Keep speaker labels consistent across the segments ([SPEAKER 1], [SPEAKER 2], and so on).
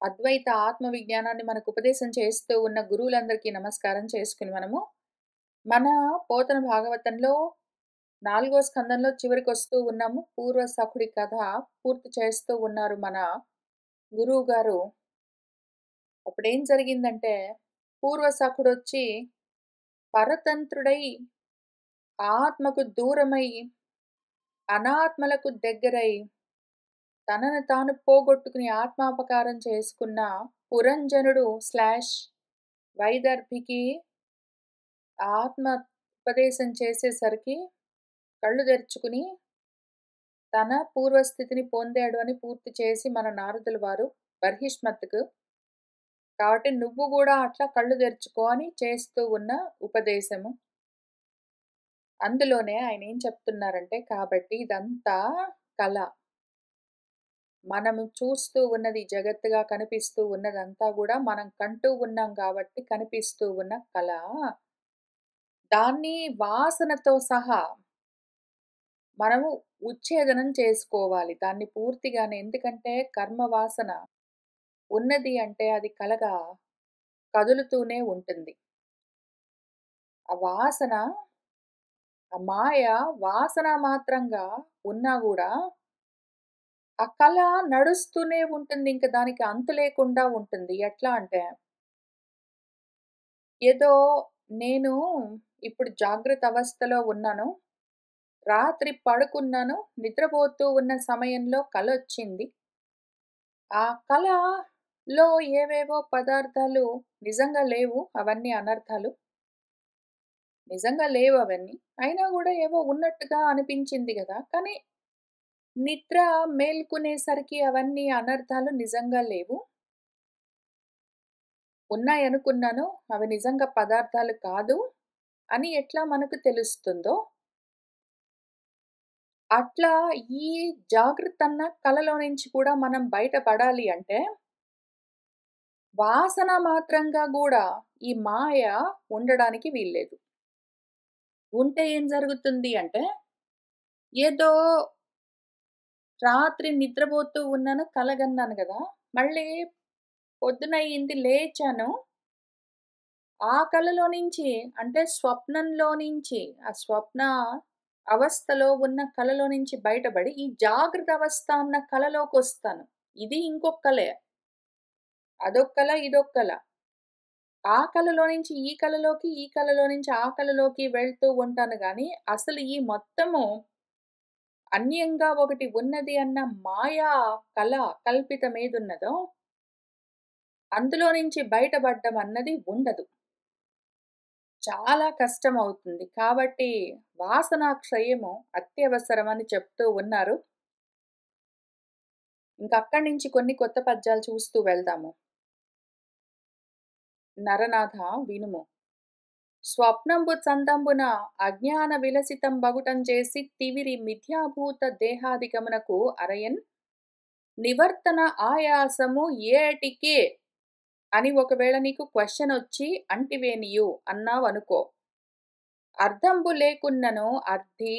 [SPEAKER 1] అద్వైత ఆత్మ విజ్ఞానాన్ని మనకు ఉపదేశం చేస్తూ ఉన్న గురువులందరికీ నమస్కారం చేసుకుని మన పోతన భాగవతంలో 4వ స్కందంలో చివరికొస్తూ ఉన్నాము. పూర్వ సఖుడి కథ పూర్తి చేస్తూ ఉన్నారు మన గురువు గారు. అప్పుడేం జరిగిందంటే పూర్వ సఖుడొచ్చి పరతంత్రుడై ఆత్మకు దూరమై అనాత్మలకు దగ్గరై తనను తాను పోగొట్టుకుని ఆత్మాపకారం చేసుకున్న పురంజనుడు/వైదర్భికి ఆత్మ ఉపదేశం చేసేసరికి కళ్ళు తెరుచుకుని తన పూర్వస్థితిని పొందాడు అని పూర్తి చేసి మన నారదుల వారు బర్హిష్మత్తుకు కాబట్టి నువ్వు కూడా అట్లా కళ్ళు తెరుచుకో అని చేస్తూ ఉన్న ఉపదేశము. అందులోనే ఆయన ఏం చెప్తున్నారంటే, కాబట్టి ఇదంతా కళ, మనము చూస్తూ ఉన్నది జగత్తుగా కనిపిస్తూ ఉన్నదంతా కూడా మనం కంటూ ఉన్నాం కాబట్టి కనిపిస్తూ ఉన్న కళ. దాన్ని వాసనతో సహా మనము ఉచ్ఛేదనం చేసుకోవాలి దాన్ని పూర్తిగానే. ఎందుకంటే కర్మ వాసన ఉన్నది అంటే అది కలగా కదులుతూనే ఉంటుంది. ఆ వాసన, ఆ మాయ వాసన మాత్రంగా ఉన్నా కూడా ఆ కళ నడుస్తూనే ఉంటుంది. ఇంక దానికి అంతు లేకుండా ఉంటుంది. ఎట్లా అంటే ఏదో నేను ఇప్పుడు జాగ్రత్త అవస్థలో ఉన్నాను. రాత్రి పడుకున్నాను. నిద్రపోతూ ఉన్న సమయంలో కలొచ్చింది. ఆ కళలో ఏవేవో పదార్థాలు నిజంగా లేవు. అవన్నీ అనర్థాలు. నిజంగా లేవు అవన్నీ. అయినా గూడా ఏవో ఉన్నట్టుగా అనిపించింది గదా! కానీ నిద్ర మేల్కొనేసరికి అవన్నీ అనర్థాలు నిజంగా లేవు. ఉన్నాయనుకున్నాను. అవి నిజంగా పదార్థాలు కాదు అని ఎట్లా మనకు తెలుస్తుందో, అట్లా ఈ జాగ్రత్తన్న కలలో నుంచి కూడా మనం బయటపడాలి అంటే, వాసన మాత్రంగా గూడా ఈ మాయ ఉండడానికి వీల్లేదు. ఉంటే ఏం జరుగుతుంది అంటే, ఏదో రాత్రి నిద్రపోతూ ఉన్నాను, కలగన్నాను గదా! మళ్ళీ పొద్దునయింది లేచాను. ఆ కలలో నుంచి అంటే స్వప్నంలో నుంచి, ఆ స్వప్న అవస్థలో ఉన్న కలలో నుంచి బయటపడి, ఈ జాగ్రత్త అవస్థ అన్న కలలోకొస్తాను. ఇది ఇంకొక కలే. అదొక కల, ఇదొక కల. ఆ కలలో నుంచి ఈ కలలోకి, ఈ కలలో నుంచి ఆ కలలోకి వెళ్తూ ఉంటాను గానీ, అసలు ఈ మొత్తము అన్యంగా ఒకటి ఉన్నది అన్న మాయా కల కల్పితమేదున్నదో, అందులో నుంచి బయటపడ్డం అన్నది ఉండదు. చాలా కష్టమవుతుంది. కాబట్టి వాసనాక్షయము అత్యవసరమని చెప్తూ ఉన్నారు. ఇంకక్కడి నుంచి కొన్ని కొత్త పద్యాలు చూస్తూ వెళ్దాము. నరనాథ వినుము. స్వప్నంబు చందంబున అజ్ఞాన విలసితం బగుటం చేసి తివిరి మిథ్యాభూత దేహాదిగమునకు అరయన్ నివర్తన ఆయాసము ఏటికే అని ఒకవేళ నీకు క్వశ్చన్ వచ్చి అంటివేనియు అన్నావనుకో. అర్థంబు లేకున్నను అర్థి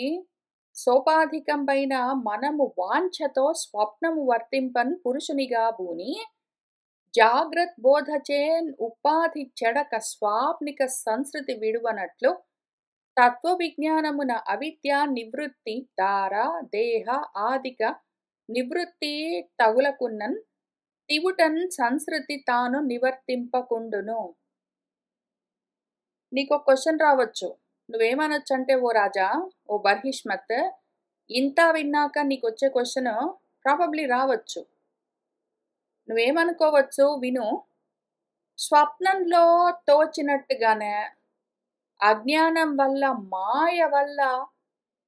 [SPEAKER 1] సోపాధికంపైన మనము వాంఛతో స్వప్నము వర్తింపన్ పురుషునిగా బూని జాగ్రత్ బోధచేన్ ఉపాధి చెడక స్వాప్నిక సంస్కృతి విడువనట్లు తత్వ విజ్ఞానమున అవిద్య నివృత్తి దార దేహ ఆదిక నివృత్తి తగులకున్నన్ తివుటన్ సంస్కృతి తాను నివర్తింపకుండును. నీకో క్వశ్చన్ రావచ్చు. నువ్వేమనొచ్చంటే ఓ రాజా, ఓ బర్హిష్మత్, ఇంత విన్నాక నీకొచ్చే క్వశ్చన్ ప్రాబబ్లీ రావచ్చు. నువ్వేమనుకోవచ్చు విను. స్వప్నంలో తోచినట్టుగానే అజ్ఞానం వల్ల, మాయ వల్ల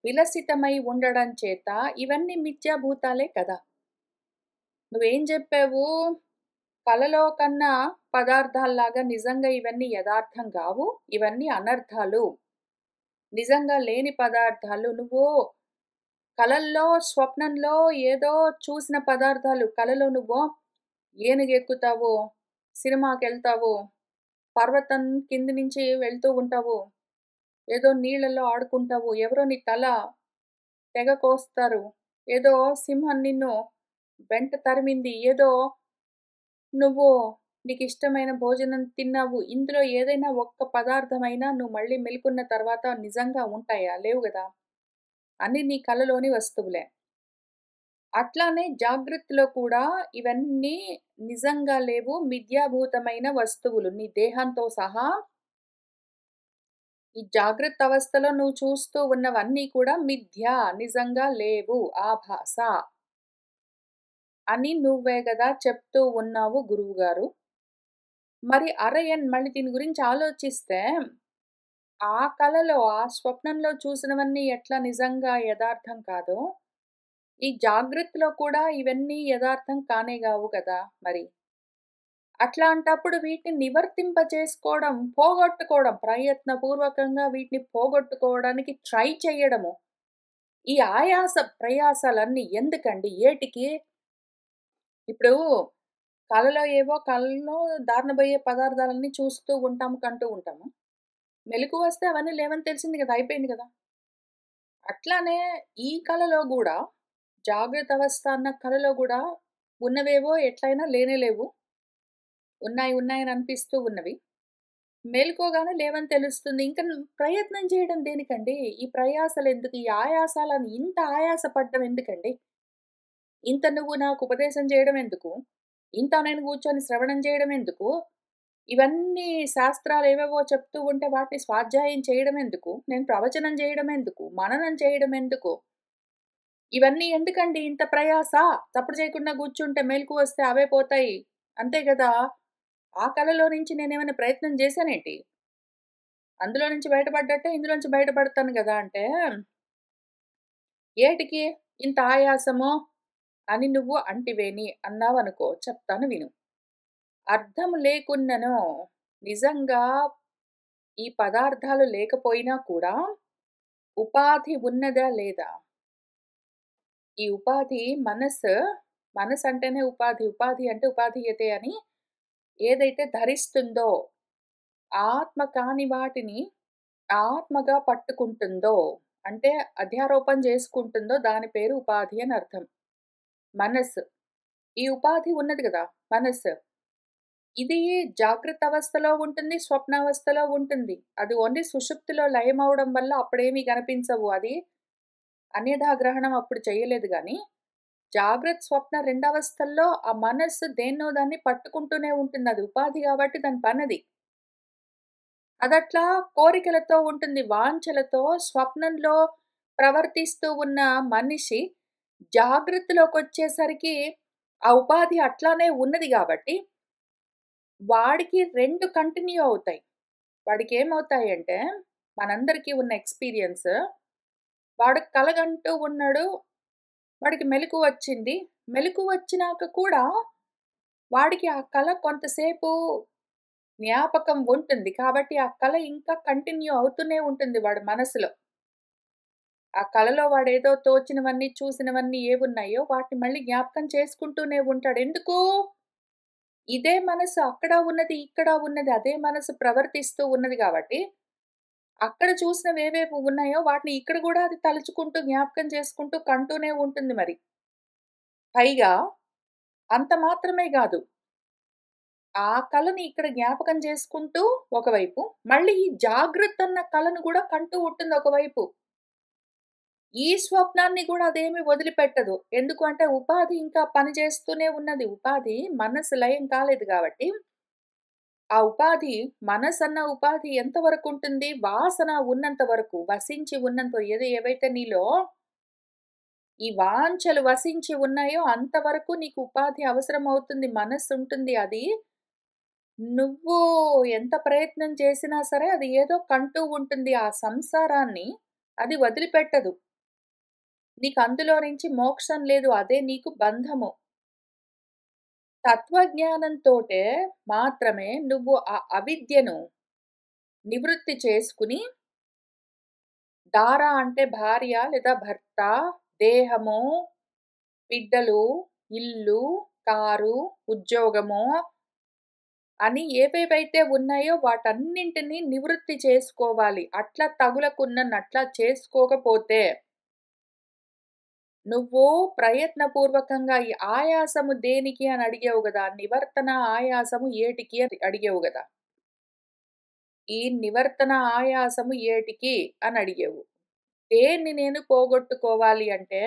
[SPEAKER 1] విలసితమై ఉండడం చేత ఇవన్నీ మిథ్యాభూతాలే కదా! నువ్వేం జెప్పావు? కలలో కన్నా పదార్థాల్లాగా నిజంగా ఇవన్నీ యదార్థం గావు. ఇవన్నీ అనర్థాలు. నిజంగా లేని పదార్థాలు. నువ్వు కలల్లో, స్వప్నంలో ఏదో చూసిన పదార్థాలు. కలలో నువ్వు ఏనుగెక్కుతావు, సినిమాకెళ్తావు, పర్వతం కింది నుంచి వెళ్తూ ఉంటావు, ఏదో నీళ్ళలో ఆడుకుంటావు, ఎవరో నీ తల తెగ కోస్తారు, ఏదో సింహం నిన్ను వెంట తరిమింది, ఏదో నువ్వు నీకిష్టమైన భోజనం తిన్నావు. ఇందులో ఏదైనా ఒక్క పదార్థమైనా నువ్వు మళ్ళీ మెలుకున్న తర్వాత నిజంగా ఉంటాయా? లేవు గదా! అన్నీ నీ కలలోని వస్తువులే. అట్లానే జాగ్రత్తలో కూడా ఇవన్నీ నిజంగా లేవు. మిథ్యాభూతమైన వస్తువులు. నీ దేహంతో సహా ఈ జాగ్రత్త అవస్థలో నువ్వు చూస్తూ ఉన్నవన్నీ కూడా మిథ్య. నిజంగా లేవు. ఆభాస అని నువ్వే గదా చెప్తూ ఉన్నావు గురువుగారు. మరి మళ్ళీ దీని గురించి ఆలోచిస్తే, ఆ కలలో, ఆ స్వప్నంలో చూసినవన్నీ ఎట్లా నిజంగా యదార్థం కాదో, ఈ జాగ్రత్తలో కూడా ఇవన్నీ యదార్థం కానే గావు గదా మరి. అట్లాంటప్పుడు వీటిని నివర్తింపజేసుకోవడం, పోగొట్టుకోవడం, ప్రయత్నపూర్వకంగా వీటిని పోగొట్టుకోవడానికి ట్రై చెయ్యడము. ఈ ప్రయాసాలన్నీ ఎందుకండి? ఏటికి? ఇప్పుడు కలలో దారిన బోయే పదార్థాలన్నీ చూస్తూ ఉంటాము, కంటూ ఉంటాము. మెలుకువొస్తే అవన్నీ లేవని తెలిసింది గదా! అయిపోయింది గదా! అట్లానే ఈ కలలో గూడా జాగ్రత్త అవస్థ అన్న కలలో గూడా ఉన్నవేవో ఎట్లైనా లేనే లేవు. ఉన్నాయని అనిపిస్తూ ఉన్నవి. మేలుకోగానే లేవని తెలుస్తుంది. ఇంక ప్రయత్నం చేయడం దేనికండి? ఈ ప్రయాసలెందుకు? ఈ ఆయాసాలని ఇంత ఆయాస పడడం ఎందుకండి? ఇంత నువ్వు నాకు ఉపదేశం చేయడం ఎందుకు? ఇంత నేను కూర్చొని శ్రవణం చేయడం ఎందుకు? ఇవన్నీ శాస్త్రాలేవేవో చెప్తూ ఉంటే వాటిని స్వాధ్యాయం చేయడం ఎందుకు? నేను ప్రవచనం చేయడం ఎందుకు? మననం చేయడం ఎందుకు? ఇవన్నీ ఎందుకండి ఇంత ప్రయాస? చప్పుడు చేయకుండా కూర్చుంటే మెలుకువొస్తే అవే పోతాయి. అంతే గదా! ఆ కలలో నుంచి నేనేమైనా ప్రయత్నం చేశానేంటి? అందులో నుంచి బయటపడ్డట్టే ఇందులోంచి బయటపడతాను గదా! అంటే, ఏటికి ఇంత ఆయాసము అని నువ్వు అంటివేని అన్నావనుకో చెప్తాను విను. అర్థం లేకున్నను నిజంగా ఈ పదార్థాలు లేకపోయినా కూడా ఉపాధి ఉన్నదా లేదా? ఈ ఉపాధి మనసంటేనే ఉపాధి. ఉపాధి అంటే ఉపాధీయతే అని ఏదైతే ధరిస్తుందో, ఆత్మ కాని వాటిని ఆత్మగా పట్టుకుంటుందో, అంటే అధ్యారోపణ చేసుకుంటుందో దాని పేరు ఉపాధి అని అర్థం. మనస్సు. ఈ ఉపాధి ఉన్నది గదా! మనస్సు. ఇది జాగ్రత్త అవస్థలో ఉంటుంది, స్వప్నావస్థలో ఉంటుంది. అది ఓన్లీ సుషుప్తిలో లయమవ్వడం వల్ల అప్పుడేమి కనిపించవు. అది అన్యథా గ్రహణం అప్పుడు చేయలేదు గానీ, జాగ్రత్త, స్వప్న రెండవస్థల్లో ఆ మనస్సు దేన్నో దాన్ని పట్టుకుంటూనే ఉంటుంది. అది ఉపాధి గాబట్టి దాని పనది. అదట్లా కోరికలతో ఉంటుంది. వాంఛలతో స్వప్నంలో ప్రవర్తిస్తూ ఉన్న మనిషి జాగ్రత్తలోకొచ్చేసరికి ఆ ఉపాధి అట్లానే ఉన్నది గాబట్టి, వాడికి 2 కంటిన్యూ అవుతాయి. వాడికేమవుతాయంటే, మనందరికీ ఉన్న ఎక్స్‌పీరియన్స్ వాడు కలగంటూ ఉన్నాడు. వాడికి మెలుకువొచ్చింది. మెలుకువొచ్చినాక కూడా వాడికి ఆ కల కొంతసేపు జ్ఞాపకం ఉంటుంది. కాబట్టి ఆ కల ఇంకా కంటిన్యూ అవుతూనే ఉంటుంది వాడి మనసులో. ఆ కలలో వాడేదో తోచినవన్నీ, చూసినవన్నీ ఏవున్నాయో వాటిని మళ్ళీ జ్ఞాపకం చేసుకుంటూనే ఉంటాడు. ఎందుకు? ఇదే మనసు అక్కడ ఉన్నది, ఇక్కడ ఉన్నది అదే మనసు ప్రవర్తిస్తూ ఉన్నది గాబట్టి, అక్కడ చూసినవేవేవి ఉన్నాయో వాటిని ఇక్కడ గూడా అది తలుచుకుంటూ, జ్ఞాపకం చేసుకుంటూ కంటూనే ఉంటుంది మరి. పైగా అంత మాత్రమే గాదు. ఆ కలని ఇక్కడ జ్ఞాపకం చేసుకుంటూ ఒకవైపు, మళ్ళీ ఈ జాగ్రత్తన్న కలను గూడా కంటూ ఉంటుంది ఒకవైపు. ఈ స్వప్నాన్ని గూడా అదేమి వదిలిపెట్టదు. ఎందుకు అంటే ఉపాధి ఇంకా పని చేస్తూనే ఉన్నది. ఉపాధి మనస్సు లయం కాలేదు గాబట్టి, ఆ ఉపాధి మనసన్న ఉపాధి ఎంత వరకుంటుంది? వాసన ఉన్నంత వరకు, వసించి ఉన్నంత ఏవైతే నీలో ఈ వాంఛలు వసించి ఉన్నాయో అంతవరకు నీకు ఉపాధి అవసరమవుతుంది. మనస్సుంటుంది. అది నువ్వు ఎంత ప్రయత్నం చేసినా సరే అది ఏదో కంటూ ఉంటుంది. ఆ సంసారాన్ని అది వదిలిపెట్టదు. నీకు అందులో నుంచి మోక్షం లేదు. అదే నీకు బంధము. తత్వజ్ఞానంతోటే మాత్రమే నువ్వు ఆ అవిద్యను నివృత్తి చేసుకొని, అంటే భార్య లేదా భర్త, దేహము, బిడ్డలు, ఇల్లు, కారు, ఉద్యోగము అని ఏవేవైతే ఉన్నాయో వాటన్నింటిని నివృత్తి చేసుకోవాలి. అట్లా తగులకున్ననట్లా చేసుకోకపోతే నువ్వు ప్రయత్నపూర్వకంగా ఈ ఆయాసము దేనికి అని అడిగావు గదా! నివర్తన ఆయాసము ఏటికి అని అడిగావు గదా! ఈ నివర్తన ఆయాసము ఏటికి అని అడిగావు. దేన్ని నేను పోగొట్టుకోవాలి అంటే,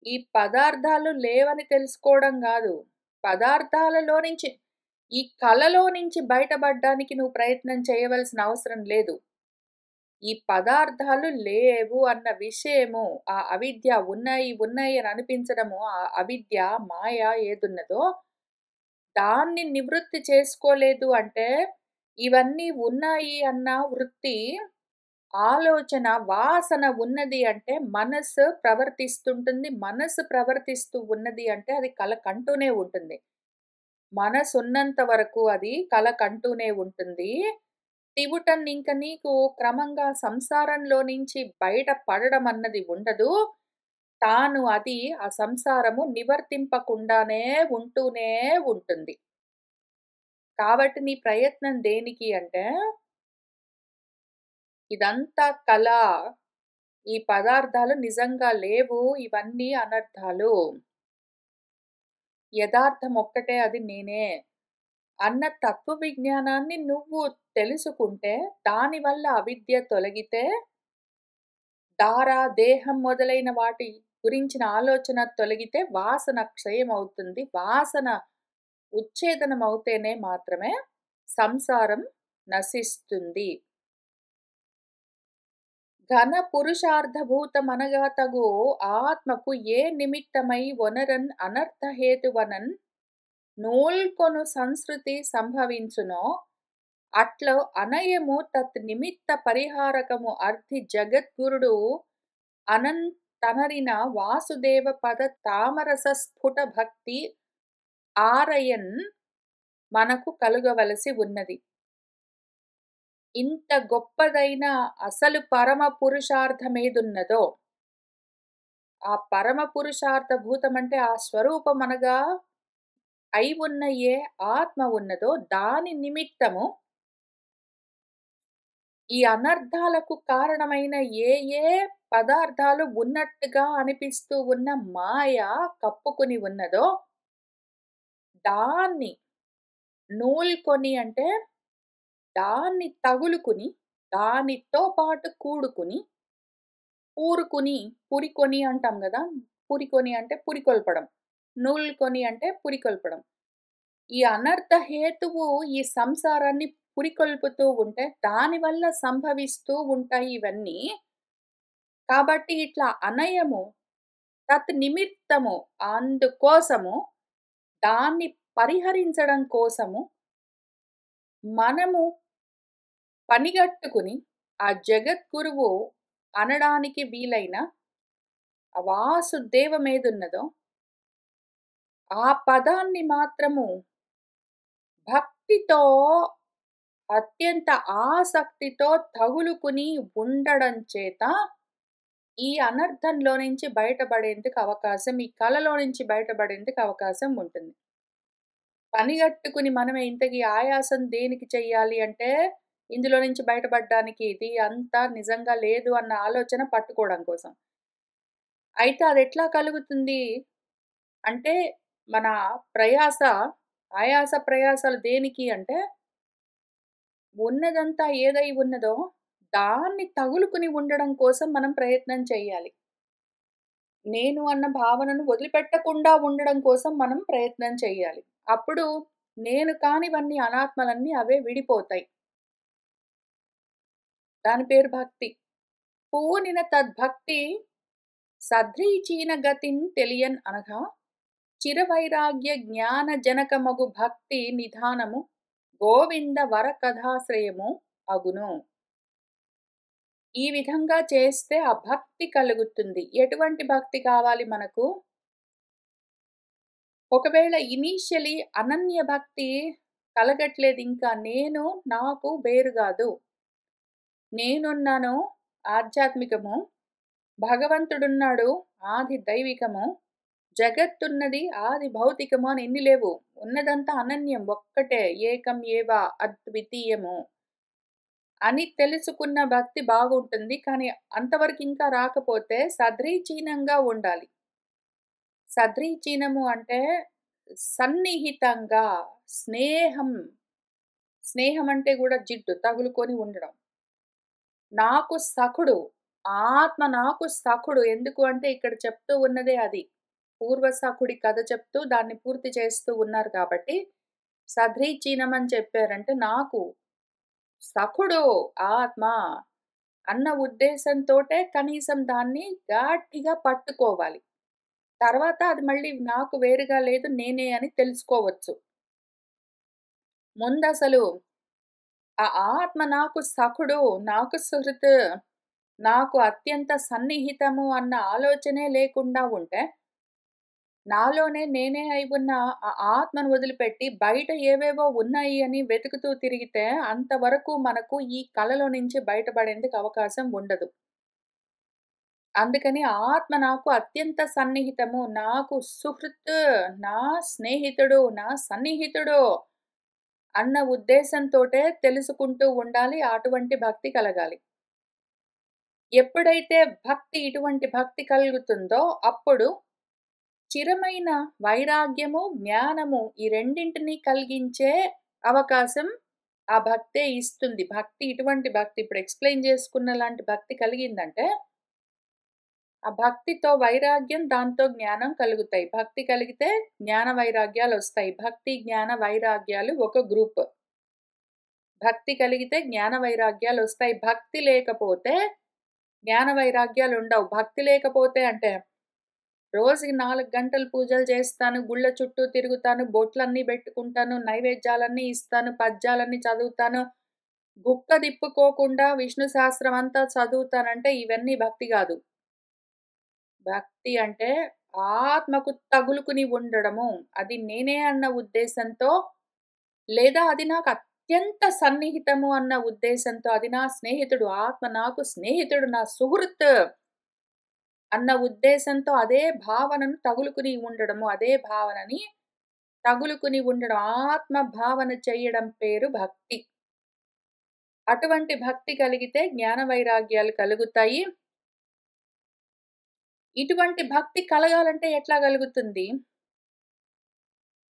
[SPEAKER 1] ఈ పదార్థాలు లేవని తెలుసుకోవడం గాదు. పదార్థాలలో నుంచి ఈ కలలో నుంచి బయటపడ్డానికి నువ్వు ప్రయత్నం చేయవలసిన అవసరం లేదు. ఈ పదార్థాలు లేవు అన్న విషయము, ఆ అవిద్య ఉన్నాయి, ఉన్నాయి అని అనిపించడము, ఆ అవిద్య, మాయ ఏదున్నదో, దాన్ని నివృత్తి చేసుకోలేదు అంటే, ఇవన్నీ ఉన్నాయి అన్న వృత్తి, ఆలోచన, వాసన ఉన్నది అంటే మనస్సు ప్రవర్తిస్తుంటుంది. మనస్సు ప్రవర్తిస్తూ ఉన్నది అంటే అది కల కంటూనే ఉంటుంది. మనసున్నంత వరకు అది కల కంటూనే ఉంటుంది. తివుటన్ ఇంక నీకు క్రమంగా సంసారంలో నుంచి బయట పడడం అన్నది ఉండదు. తాను అది ఆ సంసారము నివర్తింపకుండానే ఉంటూనే ఉంటుంది. కాబట్టి నీ ప్రయత్నం దేనికి అంటే, ఇదంతా కల. ఈ పదార్థాలు నిజంగా లేవు. ఇవన్నీ అనర్థాలు. యదార్థం ఒక్కటే అది నేనే. అన్న తత్వ విజ్ఞానాన్ని నువ్వు తెలుసుకుంటే, దానివల్ల అవిద్య తొలగితే, దేహం మొదలైన వాటి గురించిన ఆలోచన తొలగితే వాసన క్షయమవుతుంది. వాసన ఉచ్ఛేదనమవుతేనే మాత్రమే సంసారం నశిస్తుంది. ఘన పురుషార్థభూతమనగా తగు ఆత్మకు ఏ నిమిత్తమై ఒనరన్ అనర్థహేతువనన్ నూల్కొను సంస్కృతి సంభవించునో అట్లో అనయము తత్ నిమిత్త పరిహారకము అర్థి జగద్గురుడు అనంతనరిన వాసుదేవ పద తామరస స్ఫుట భక్తి ఆరయన్ మనకు కలుగవలసి ఉన్నది. ఇంత గొప్పదైన అసలు పరమ పురుషార్థమేదున్నదో, ఆ పరమ పురుషార్థ భూతమంటే ఆ స్వరూపమనగా అయి ఉన్న ఏ ఆత్మ ఉన్నదో దాని నిమిత్తము ఈ అనర్థాలకు కారణమైన ఏ ఏ పదార్థాలు ఉన్నట్టుగా అనిపిస్తూ ఉన్న మాయ కప్పుకొని ఉన్నదో దాన్ని నూల్కొని అంటే దాన్ని తగులుకుని, దానితో పాటు కూడుకుని, పూరుకుని, పురికొని అంటాం గదా! పురికొని అంటే పురికొల్పడం. నూల్కొని అంటే పురికొల్పడం. ఈ అనర్థ హేతువు ఈ సంసారాన్ని పురికొల్పుతూ ఉంటే, దానివల్ల సంభవిస్తూ ఉంటాయి ఇవన్నీ. కాబట్టి ఇట్లా అనయము, తత్ నిమిత్తము అందుకోసము, దాన్ని పరిహరించడం కోసము, మనము పనిగట్టుకుని ఆ జగద్గురువు అనడానికి వీలైన ఆ వాసుదేవమేదున్నదో, ఆ పదాన్ని మాత్రము భక్తితో అత్యంత ఆసక్తితో తగులుకుని ఉండడం చేత ఈ అనర్థంలో నుంచి బయటపడేందుకు అవకాశం, ఈ కలలో నుంచి బయటపడేందుకు అవకాశం ఉంటుంది. పనిగట్టుకుని మనమే ఇంతకీ ఆయాసం దేనికి చెయ్యాలి అంటే, ఇందులో నుంచి బయటపడడానికి ఇది అంతా నిజంగా లేదు అన్న ఆలోచన పట్టుకోవడం కోసం. అయితే అదెట్లా కలుగుతుంది అంటే, మన ప్రయాస, ఆయాస ప్రయాసలు దేనికి అంటే, ఉన్నదంతా ఏదై ఉన్నదో దాన్ని తగులుకుని ఉండడం కోసం మనం ప్రయత్నం చెయ్యాలి. నేను అన్న భావనను వదిలిపెట్టకుండా ఉండడం కోసం మనం ప్రయత్నం చెయ్యాలి. అప్పుడు నేను కానివన్నీ అనాత్మలన్నీ అవే విడిపోతాయి. దాని పేరు భక్తి. పూనిన తద్భక్తి సద్రీచీన గతిన్ తెలియన్ అనగా చిరవైరాగ్య జ్ఞాన జనకమగు భక్తి నిధానము గోవింద వర కథాశ్రయము అగును. ఈ విధంగా చేస్తే ఆ భక్తి కలుగుతుంది. ఎటువంటి భక్తి కావాలి మనకు? ఒకవేళ ఇనీషియలీ అనన్య భక్తి కలగట్లేదు ఇంకా, నేను నాకు వేరు గాదు. నేనున్నాను ఆధ్యాత్మికము, భగవంతుడున్నాడు ఆది దైవికము, జగత్తున్నది ఆది భౌతికము అని ఎన్ని లేవు. ఉన్నదంతా అనన్యం ఒక్కటే, ఏకం ఏవ అద్వితీయము అని తెలుసుకున్న భక్తి బాగుంటుంది. కానీ అంతవరకు ఇంకా రాకపోతే సద్రీచీనంగా ఉండాలి. సద్రీచీనము అంటే సన్నిహితంగా, స్నేహం. స్నేహం అంటే గూడా జిడ్డు తగులుకొని ఉండడం. నాకు సఖుడు. ఆత్మ నాకు సఖుడు. ఎందుకు అంటే ఇక్కడ చెప్తూ ఉన్నదే అది. పూర్వ సఖుడి కథ చెప్తూ దాన్ని పూర్తి చేస్తూ ఉన్నారు కాబట్టి, సద్రీచీనం అని చెప్పారంటే నాకు సఖుడు ఆత్మ అన్న ఉద్దేశంతోటే కనీసం దాన్ని గట్టిగా పట్టుకోవాలి. తర్వాత అది మళ్ళీ నాకు వేరుగా లేదు నేనే అని తెలుసుకోవచ్చు. ముందసలు ఆ ఆత్మ నాకు సఖుడు, నాకు సుహృత్, నాకు అత్యంత సన్నిహితము అన్న ఆలోచనే లేకుండా ఉంటే, నాలోనే నేనే అయి ఉన్న ఆ ఆత్మను వదిలిపెట్టి బయట ఏవేవో ఉన్నాయి అని వెతుకుతూ తిరిగితే అంతవరకు మనకు ఈ కలలో నుంచి బయటపడేందుకు అవకాశం ఉండదు. అందుకని ఆత్మ నాకు అత్యంత సన్నిహితము. నాకు సుహృత్, నా స్నేహితుడు, నా సన్నిహితుడు అన్న ఉద్దేశంతోటే తెలుసుకుంటూ ఉండాలి. అటువంటి భక్తి కలగాలి. ఎప్పుడైతే ఇటువంటి భక్తి కలుగుతుందో అప్పుడు చిరమైన వైరాగ్యము, జ్ఞానము ఈ రెండింటిని కలిగించే అవకాశం ఆ భక్తే ఇస్తుంది. ఇటువంటి భక్తి ఇప్పుడు ఎక్స్‌ప్లెయిన్ చేసుకున్న లాంటి భక్తి కలిగిందంటే ఆ భక్తితో వైరాగ్యం, దాంతో జ్ఞానం కలుగుతాయి. భక్తి కలిగితే జ్ఞాన వైరాగ్యాలొస్తాయి. భక్తి, జ్ఞాన వైరాగ్యాలు ఒక గ్రూప్. భక్తి కలిగితే జ్ఞాన వైరాగ్యాలొస్తాయి. భక్తి లేకపోతే జ్ఞాన వైరాగ్యాలుండవు. భక్తి లేకపోతే అంటే రోజుకి 4 గంటలు పూజలు చేస్తాను, గుళ్ళ చుట్టూ తిరుగుతాను, బొట్లన్నీ బెట్టుకుంటాను, నైవేద్యాలన్నీ ఇస్తాను, పద్యాలన్నీ చదువుతాను, గుక్క తిప్పుకోకుండా విష్ణు సహస్రం అంతా చదువుతానంటే ఇవన్నీ భక్తి గాదు. భక్తి అంటే ఆత్మకు తగులుకుని ఉండడము. అది నేనే అన్న ఉద్దేశంతో లేదా అది నాకు అత్యంత సన్నిహితము అన్న ఉద్దేశంతో, అది నా స్నేహితుడు, ఆత్మ నాకు స్నేహితుడు, నా సుహృత్ అన్న ఉద్దేశంతో అదే భావనను తగులుకుని ఉండడము. అదే భావనని తగులుకుని ఉండడం. ఆత్మ భావన చెయ్యడం పేరు భక్తి. అటువంటి భక్తి కలిగితే జ్ఞాన వైరాగ్యాలు కలుగుతాయి. ఇటువంటి భక్తి కలగాలంటే ఎట్లా కలుగుతుంది?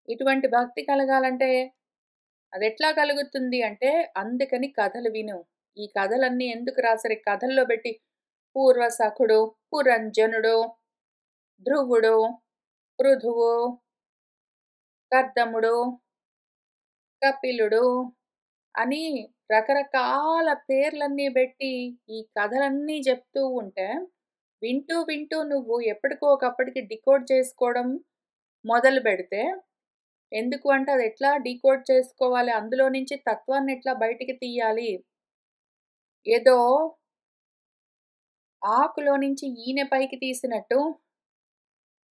[SPEAKER 1] ఇటువంటి భక్తి కలగాలంటే అదెట్లా కలుగుతుంది అంటే, అందుకని కథలు విను. ఈ కథలన్నీ ఎందుకు రాసారు? ఈ కథల్లో బెట్టి పూర్వసఖుడు, పురంజనుడు, ధ్రువుడు, పృథువు, కర్దముడు, కపిలుడు అని రకరకాల పేర్లన్నీ బెట్టి ఈ కథలన్నీ జెప్తూ ఉంటే, వింటూ వింటూ నువ్వు ఎప్పటికో ఒకప్పటికి డికోడ్ చేసుకోవడం మొదలుబెడితే ఎందుకు అంటే అదెట్లా డీకోడ్ చేసుకోవాలి, అందులో నుంచి తత్వాన్నెట్లా బయటికి తీయాలి, ఏదో ఆకులో నుంచి ఈనె పైకి తీసినట్టు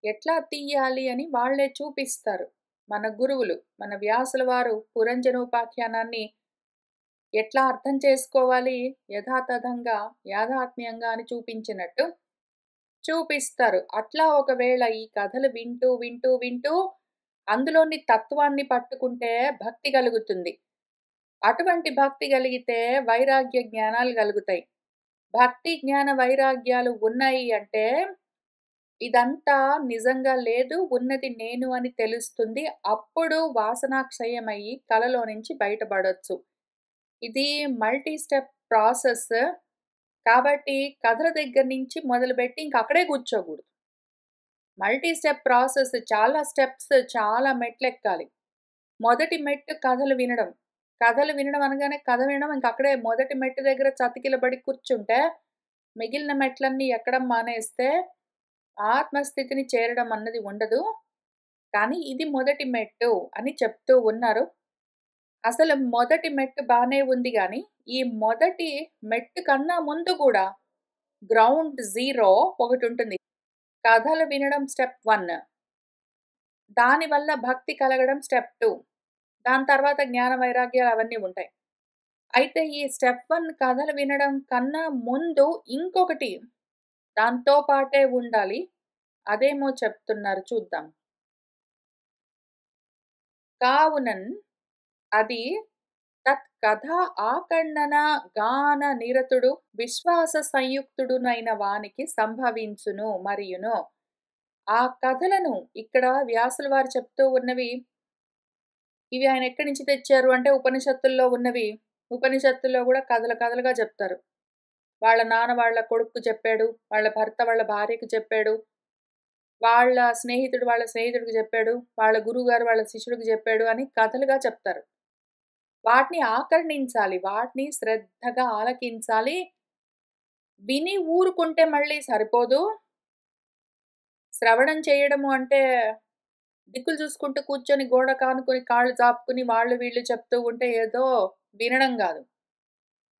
[SPEAKER 1] ఎట్లా తీయాలి అని వాళ్ళే చూపిస్తారు. మన గురువులు, మన వ్యాసుల వారు పురంజనోపాఖ్యానాన్ని ఎట్లా అర్థం చేసుకోవాలి యథాతథంగా, యాథాత్మ్యంగా అని చూపించినట్టు చూపిస్తారు. అట్లా ఒకవేళ ఈ కథలు వింటూ, వింటూ, వింటూ అందులోని తత్వాన్ని పట్టుకుంటే భక్తి కలుగుతుంది. అటువంటి భక్తి కలిగితే వైరాగ్య జ్ఞానాలు కలుగుతాయి. భక్తి, జ్ఞాన వైరాగ్యాలు ఉన్నాయి అంటే ఇదంతా నిజంగా లేదు, ఉన్నది నేను అని తెలుస్తుంది. అప్పుడు వాసనాక్షయమయ్యి కలలో నుంచి బయటపడొచ్చు. ఇది మల్టీ స్టెప్ ప్రాసెస్. కాబట్టి కథల దగ్గర నుంచి మొదలుపెట్టి ఇంక అక్కడే కూర్చోకూడదు. మల్టీ స్టెప్ ప్రాసెస్ చాలా స్టెప్స్, చాలా మెట్లెక్కాలి. మొదటి మెట్టు కథలు వినడం. కథలు వినడం అనగానే కథ వినడం ఇంక అక్కడే మొదటి మెట్టు దగ్గర చతికిలబడి కూర్చుంటే, మిగిలిన మెట్లన్నీ ఎక్కడం మానేస్తే ఆత్మస్థితిని చేరడం అన్నది ఉండదు. కానీ ఇది మొదటి మెట్టు అని చెప్తూ ఉన్నారు. అసలు మొదటి మెట్టు బానే ఉంది గానీ, ఈ మొదటి మెట్టు కన్నా ముందు గూడా గ్రౌండ్ జీరో ఒకటుంటుంది. కథలు వినడం స్టెప్ 1. దానివల్ల భక్తి కలగడం స్టెప్ 2. దాని తర్వాత జ్ఞాన వైరాగ్యాలు అవన్నీ ఉంటాయి. అయితే ఈ స్టెప్ 1 కథలు వినడం కన్నా ముందు ఇంకొకటి దాంతో పాటే ఉండాలి. అదేమో చెప్తున్నారు చూద్దాం. కావునన్ అది తత్ కథ ఆకర్ణన గాన నిరతుడు విశ్వాస సంయుక్తుడునైన వానికి సంభవించును మరియును. ఆ కథలను ఇక్కడ వ్యాసుల వారు చెప్తూ ఉన్నవి, ఇవి ఆయన ఎక్కడి నుంచి తెచ్చారు అంటే ఉపనిషత్తుల్లో ఉన్నవి. ఉపనిషత్తుల్లో కూడా కథలు కథలుగా చెప్తారు. వాళ్ళ నాన్న వాళ్ళ కొడుక్కు చెప్పాడు, వాళ్ళ భర్త వాళ్ళ భార్యకు చెప్పాడు, వాళ్ళ స్నేహితుడు వాళ్ళ స్నేహితుడికి చెప్పాడు, వాళ్ళ గురువుగారు వాళ్ళ శిష్యుడికి చెప్పాడు అని కథలుగా చెప్తారు. వాటిని ఆకర్ణించాలి, వాటిని శ్రద్ధగా ఆలకించాలి. విని ఊరుకుంటే మళ్ళీ సరిపోదు. శ్రవణం చేయడము అంటే దిక్కులు చూసుకుంటూ కూర్చొని గోడ కానుకొని కాళ్ళు చాపుకొని వాళ్ళు వీళ్ళు చెప్తూ ఉంటే ఏదో వినడం గాదు.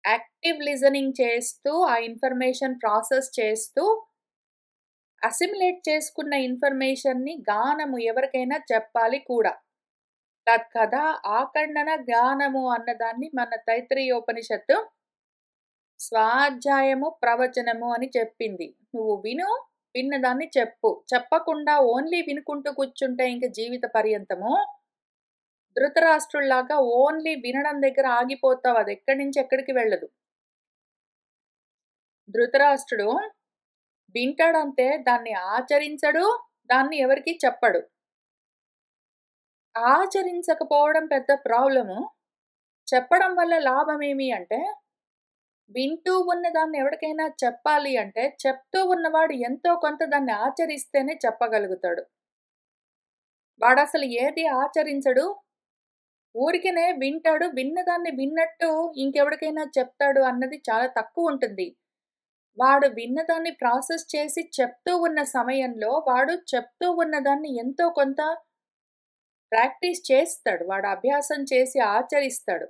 [SPEAKER 1] యాక్టివ్ లిజనింగ్ చేస్తూ, ఆ ఇన్ఫర్మేషన్ ప్రాసెస్ చేస్తూ, అసిమిలేట్ చేసుకున్న ఇన్ఫర్మేషన్‌ని గానము ఎవరికైనా చెప్పాలి కూడా. తత్కథా ఆకర్ణన జ్ఞానము అన్నదాన్ని మన తైత్తరీయోపనిషత్తు స్వాధ్యాయము, ప్రవచనము అని చెప్పింది. నువ్వు విను, విన్నదాన్ని చెప్పు. చెప్పకుండా ఓన్లీ వినుకుంటూ కూర్చుంటే ఇంక జీవిత పర్యంతము ధృతరాష్ట్రుల్లాగా ఓన్లీ వినడం దగ్గర ఆగిపోతావు. అదెక్కడి నుంచి ఎక్కడికి వెళ్ళదు. ధృతరాష్ట్రుడు వింటాడంతే, దాన్ని ఆచరించడు, దాన్ని ఎవరికీ చెప్పడు. ఆచరించకపోవడం పెద్ద ప్రాబ్లము. చెప్పడం వల్ల లాభమేమి అంటే, వింటూ ఉన్న దాన్ని ఎవడికైనా చెప్పాలి అంటే, చెప్తూ ఉన్నవాడు ఎంతో కొంత దాన్ని ఆచరిస్తేనే చెప్పగలుగుతాడు. వాడసలు ఏది ఆచరించడు. ఊరికనే వింటాడు. విన్నదాన్ని విన్నట్టు ఇంకెవడికైనా చెప్తాడు అన్నది చాలా తక్కువుంటుంది. వాడు విన్నదాన్ని ప్రాసెస్ చేసి చెప్తూ ఉన్న సమయంలో, వాడు చెప్తూ ఉన్నదాన్ని ఎంతో కొంత ప్రాక్టీస్ చేస్తాడు. వాడు అభ్యాసం చేసి ఆచరిస్తాడు.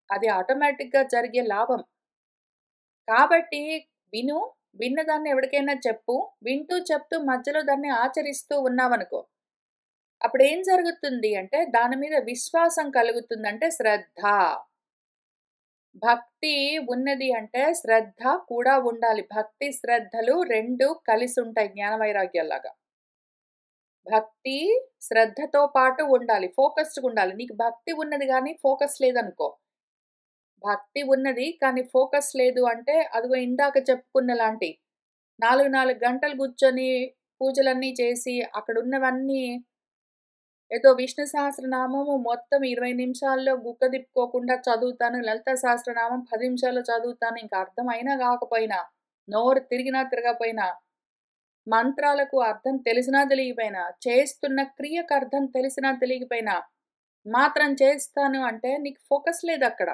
[SPEAKER 1] అది ఆటోమేటిక్‌గా జరిగే లాభం. కాబట్టి విను, విన్నదాన్ని ఎవడికైనా చెప్పు. వింటూ చెప్తూ మధ్యలో దాన్ని ఆచరిస్తూ ఉన్నావనుకో, అప్పుడేం జరుగుతుంది అంటే దాని మీద విశ్వాసం కలుగుతుంది. అంటే శ్రద్ధ. భక్తి ఉన్నది అంటే శ్రద్ధ కూడా ఉండాలి. భక్తి, శ్రద్ధలు 2 కలిసుంటాయి జ్ఞాన వైరాగ్యాల్లాగా. భక్తి, శ్రద్ధతో పాటు ఉండాలి. ఫోకస్డ్‌గుండాలి. నీకు భక్తి ఉన్నది గానీ ఫోకస్ లేదనుకో. భక్తి ఉన్నది కానీ ఫోకస్ లేదు అంటే అదిగో ఇందాక చెప్పుకున్న లాంటి 4 గంటలు కూర్చొని పూజలన్నీ చేసి అక్కడున్నవన్నీ ఏదో విష్ణు సహస్రనామము మొత్తం 20 నిమిషాల్లో గుక్క తిప్పుకోకుండా చదువుతాను. లలిత సహస్రనామం 10 నిమిషాల్లో చదువుతాను. ఇంక అర్థం అయినా కాకపోయినా, నోరు తిరిగినా తిరగపోయినా, మంత్రాలకు అర్థం తెలిసినా తెలియకపోయినా, చేస్తున్న క్రియకు అర్థం తెలిసినా తెలియకపోయినా, మాత్రం చేస్తాను అంటే నీకు ఫోకస్ లేదక్కడ.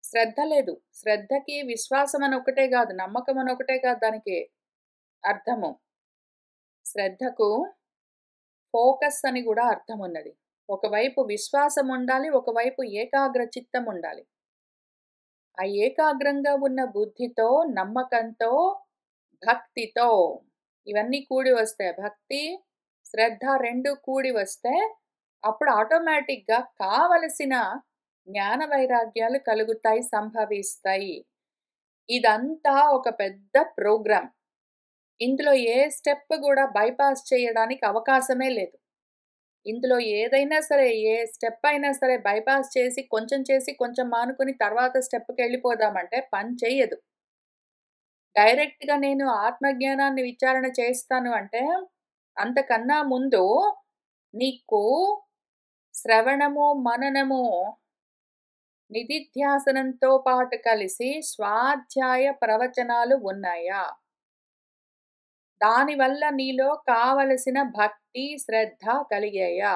[SPEAKER 1] శ్రద్ధ లేదు. శ్రద్ధకి విశ్వాసం అని ఒకటే గాదు, నమ్మకం అని ఒకటే కాదు దానికి అర్థము. శ్రద్ధకు ఫోకస్ అని గూడా అర్థమున్నది. ఒకవైపు విశ్వాసం ఉండాలి, ఒకవైపు ఏకాగ్ర చిత్తం ఉండాలి. ఆ ఏకాగ్రంగా ఉన్న బుద్ధితో, నమ్మకంతో, భక్తితో ఇవన్నీ కూడి వస్తాయి. భక్తి, శ్రద్ధ 2 కూడి వస్తే అప్పుడు ఆటోమేటిక్‌గా కావలసిన జ్ఞాన వైరాగ్యాలు కలుగుతాయి, సంభవిస్తాయి. ఇదంతా ఒక పెద్ద ప్రోగ్రామ్. ఇందులో ఏ స్టెప్ గూడా బైపాస్ చేయడానికి అవకాశమే లేదు. ఇందులో ఏదైనా సరే, ఏ స్టెప్ అయినా సరే బైపాస్ చేసి, కొంచెం మానుకొని తర్వాత స్టెప్‌కెళ్ళిపోదామంటే పని చెయ్యదు. డైరెక్ట్‌గా నేను ఆత్మజ్ఞానాన్ని విచారణ చేస్తాను అంటే, అంతకన్నా ముందు నీకు శ్రవణము, మననము, నిధిధ్యాసనంతో పాటు కలిసి స్వాధ్యాయ ప్రవచనాలు ఉన్నాయా? దానివల్ల నీలో కావలసిన భక్తి, శ్రద్ధ కలిగాయా?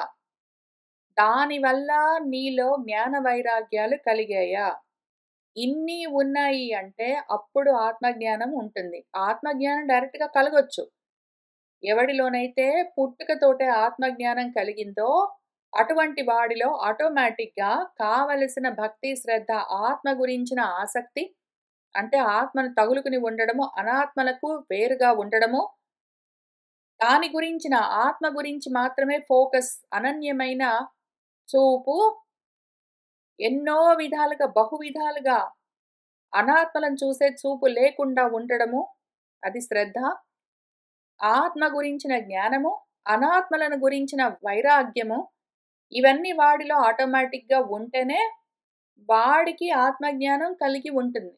[SPEAKER 1] దానివల్ల నీలో జ్ఞాన వైరాగ్యాలు కలిగాయా? ఇన్ని ఉన్నాయి అంటే అప్పుడు ఆత్మజ్ఞానం ఉంటుంది. ఆత్మజ్ఞానం డైరెక్ట్‌గా కలగొచ్చు. ఎవడిలోనైతే పుట్టుకతోటే ఆత్మజ్ఞానం కలిగిందో అటువంటి వాడిలో ఆటోమేటిక్‌గా కావలసిన భక్తి, శ్రద్ధ, ఆత్మ గురించిన ఆసక్తి అంటే ఆత్మను తగులుకుని ఉండడము, అనాత్మలకు వేరుగా ఉండడము, దాని గురించిన ఆత్మ గురించి మాత్రమే ఫోకస్, అనన్యమైన చూపు, ఎన్నో విధాలుగా, బహు విధాలుగా అనాత్మలను చూసే చూపు లేకుండా ఉండడము, అది శ్రద్ధ. ఆత్మ గురించిన జ్ఞానము, అనాత్మలను గురించిన వైరాగ్యము, ఇవన్నీ వాడిలో ఆటోమేటిక్‌గా ఉంటేనే వాడికి ఆత్మజ్ఞానం కలిగి ఉంటుంది.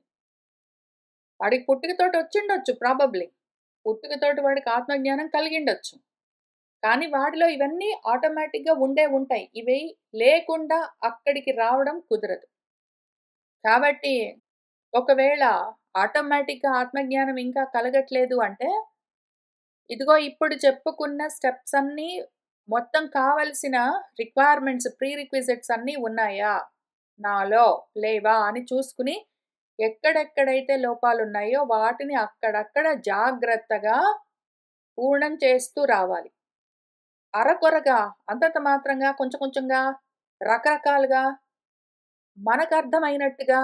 [SPEAKER 1] వాడికి పుట్టుకతోటి వచ్చుండొచ్చు ప్రాబబ్లీ. పుట్టుకతోటి వాడికి ఆత్మజ్ఞానం కలిగిండొచ్చు. కానీ వాడిలో ఇవన్నీ ఆటోమేటిక్‌గా ఉండే ఉంటాయి. ఇవి లేకుండా అక్కడికి రావడం కుదరదు. కాబట్టి ఒకవేళ ఆటోమేటిక్‌గా ఆత్మజ్ఞానం ఇంకా కలగట్లేదు అంటే, ఇదిగో ఇప్పుడు చెప్పుకున్న స్టెప్స్ అన్నీ మొత్తం కావలసిన రిక్వైర్మెంట్స్, ప్రీ రిక్విజిట్స్ అన్నీ ఉన్నాయా? నాలో లేవా? అని చూసుకుని ఎక్కడెక్కడైతే లోపాలున్నాయో వాటిని అక్కడక్కడ జాగ్రత్తగా పూర్ణం చేస్తూ రావాలి. అరకొరగా, అంతంత మాత్రంగా, కొంచెం కొంచెంగా, రకరకాలుగా, మనకర్థమైనట్టుగా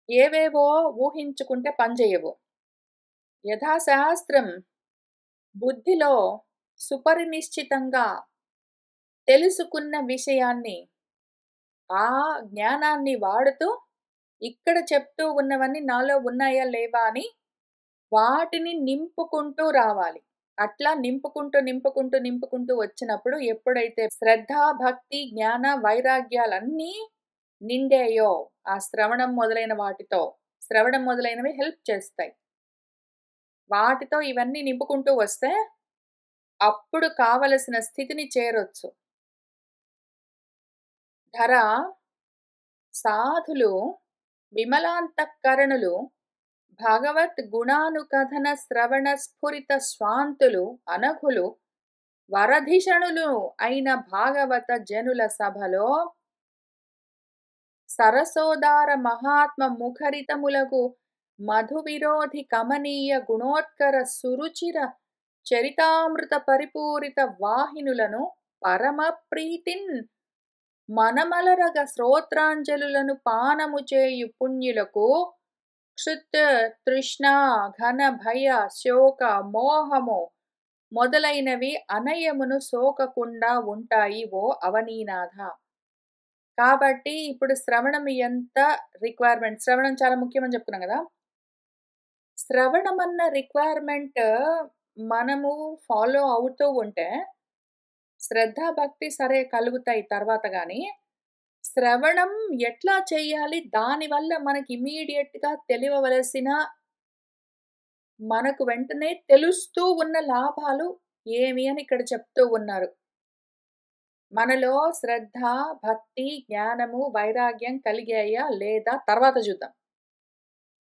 [SPEAKER 1] ఏవేవో ఊహించుకుంటే పనిజెయ్యవు. యథాశాస్త్రం బుద్ధిలో సుపరినిశ్చితంగా తెలుసుకున్న విషయాన్ని, ఆ జ్ఞానాన్ని వాడుతూ ఇక్కడ చెప్తూ ఉన్నవన్నీ నాలో ఉన్నాయా లేవా అని వాటిని నింపుకుంటూ రావాలి. అట్లా నింపుకుంటూ, నింపుకుంటూ, నింపుకుంటూ వచ్చినప్పుడు ఎప్పుడైతే శ్రద్ధ, భక్తి, జ్ఞాన, వైరాగ్యాలన్నీ నిండాయో ఆ శ్రవణం మొదలైన వాటితో, శ్రవణం మొదలైనవి హెల్ప్ చేస్తాయి. వాటితో ఇవన్నీ నింపుకుంటూ వస్తే అప్పుడు కావలసిన స్థితిని చేరొచ్చు. ధర సాధులు విమలాంతఃకరణులు భగవత్ గుణానుకథన శ్రవణ స్ఫురిత స్వాంతులు అనఘులు వరధిషణులు అయిన భాగవత జనుల సభలో సరసోదార మహాత్మ ముఖరితములగు మధు విరోధి కమనీయ గుణోత్కర సురుచిర చరితామృత పరిపూరిత వాహినులను పరమ ప్రీతిన్ మనమలరగ శ్రోత్రాంజలులను పానము చేయు పుణ్యులకు క్షుత్, తృష్ణ, ఘన భయ, శోక, మోహము మొదలైనవి అనయమును సోకకుండా ఉంటాయి ఓ అవనీనాథ. కాబట్టి ఇప్పుడు శ్రవణం ఎంత రిక్వైర్మెంట్, శ్రవణం చాలా ముఖ్యమని చెప్పుకున్నాం కదా! శ్రవణమన్న రిక్వైర్మెంట్ మనము ఫాలో అవుతూ ఉంటే శ్రద్ధ, భక్తి సరే కలుగుతాయి తర్వాత గాని, శ్రవణం ఎట్లా చేయాలి? దానివల్ల మనకి ఇమ్మీడియేట్‌గా తెలియవలసిన, మనకు వెంటనే తెలుస్తూ ఉన్న లాభాలు ఏమి అని ఇక్కడ చెప్తూ ఉన్నారు. మనలో శ్రద్ధ, భక్తి, జ్ఞానము, వైరాగ్యం కలిగాయా లేదా తర్వాత చూద్దాం.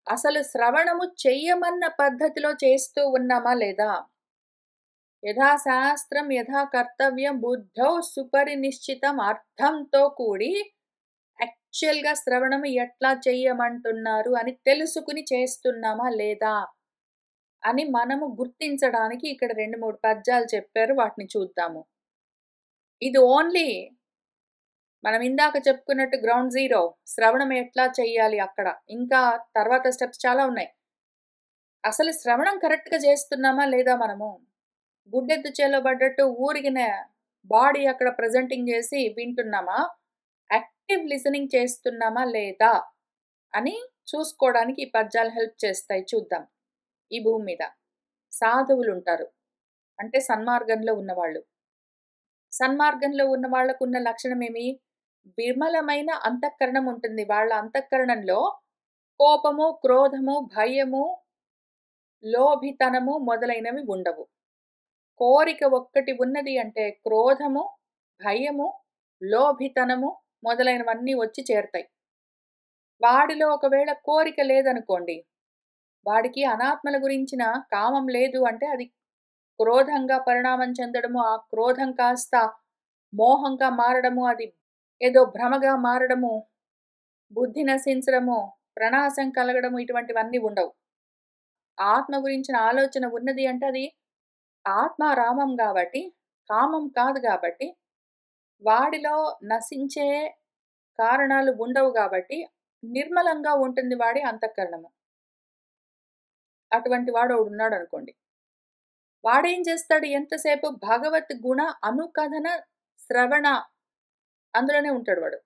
[SPEAKER 1] అసలు శ్రవణము చెయ్యమన్న పద్ధతిలో చేస్తూ ఉన్నామా లేదా? యథాశాస్త్రం యథా కర్తవ్యం బుద్ధౌ సుపరినిశ్చితం అర్థంతో కూడి యాక్చువల్‌గా శ్రవణం ఎట్లా చెయ్యమంటున్నారు అని తెలుసుకుని చేస్తున్నామా లేదా? అని మనము గుర్తించడానికి ఇక్కడ 2, 3 పద్యాలు చెప్పారు. వాటిని చూద్దాము. ఇది ఓన్లీ మనం ఇందాక చెప్పుకున్నట్టు గ్రౌండ్ జీరో. శ్రవణం ఎట్లా చెయ్యాలి అక్కడ. ఇంకా తర్వాత స్టెప్స్ చాలా ఉన్నాయి. అసలు శ్రవణం కరెక్ట్‌గా చేస్తున్నామా లేదా మనము? గుడ్డెద్దు చేలో పడ్డట్టు ఊరికినే బాడీ అక్కడ ప్రెజెంటింగ్ చేసి వింటున్నామా? యాక్టివ్ లిజనింగ్ చేస్తున్నామా లేదా? అని చూసుకోవడానికి ఈ పద్యాలు హెల్ప్ చేస్తాయి. చూద్దాం. ఈ భూమి మీద సాధువులుంటారు. అంటే సన్మార్గంలో ఉన్నవాళ్ళు. సన్మార్గంలో ఉన్న వాళ్ళకున్న లక్షణమేమి? విమలమైన అంతఃకరణం ఉంటుంది. వాళ్ళ అంతఃకరణంలో కోపము, క్రోధము, భయము, లోభితనము మొదలైనవి ఉండవు. కోరిక ఒక్కటి ఉన్నది అంటే క్రోధము, భయము, లోభితనము మొదలైనవన్నీ వచ్చి చేరతాయి. వాడిలో ఒకవేళ కోరిక లేదనుకోండి, వాడికి అనాత్మల గురించిన కామం లేదు అంటే అది క్రోధంగా పరిణామం చెందడము, ఆ క్రోధం కాస్త మోహంగా మారడము, అది ఏదో భ్రమగా మారడము, బుద్ధి నశించడము, ప్రణాశం కలగడము ఇటువంటివన్నీ ఉండవు. ఆత్మ గురించిన ఆలోచన ఉన్నది అంటే అది ఆత్మారామం గాబట్టి, కామం కాదు గాబట్టి, వాడిలో నశించే కారణాలు ఉండవు గాబట్టి, నిర్మలంగా ఉంటుంది వాడి అంతఃకరణము. అటువంటి వాడోడున్నాడనుకోండి. వాడేం చేస్తాడు ఎంతసేపు భగవత్ గుణ అనుకథన శ్రవణ అందులోనే ఉంటాడు వాడు.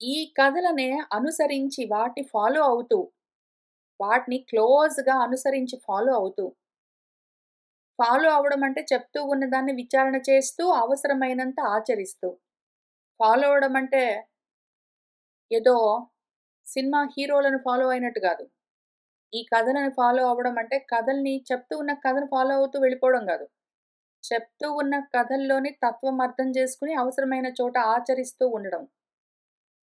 [SPEAKER 1] ఈ కథలనే అనుసరించి వాటిని ఫాలో అవుతూ, వాటిని క్లోజ్‌గా అనుసరించి ఫాలో అవుతూ, ఫాలో అవ్వడం అంటే చెప్తూ ఉన్నదాన్ని విచారణ చేస్తూ, అవసరమైనంత ఆచరిస్తూ. ఫాలో అవ్వడం అంటే ఏదో సినిమా హీరోలను ఫాలో అయినట్టు గాదు. ఈ కథలను ఫాలో అవ్వడం అంటే కథల్ని చెప్తూ ఉన్న కథను ఫాలో అవుతూ వెళ్ళిపోవడం గాదు. చెప్తూ ఉన్న కథల్లోని తత్వం అర్థం చేసుకొని అవసరమైన చోట ఆచరిస్తూ ఉండడం.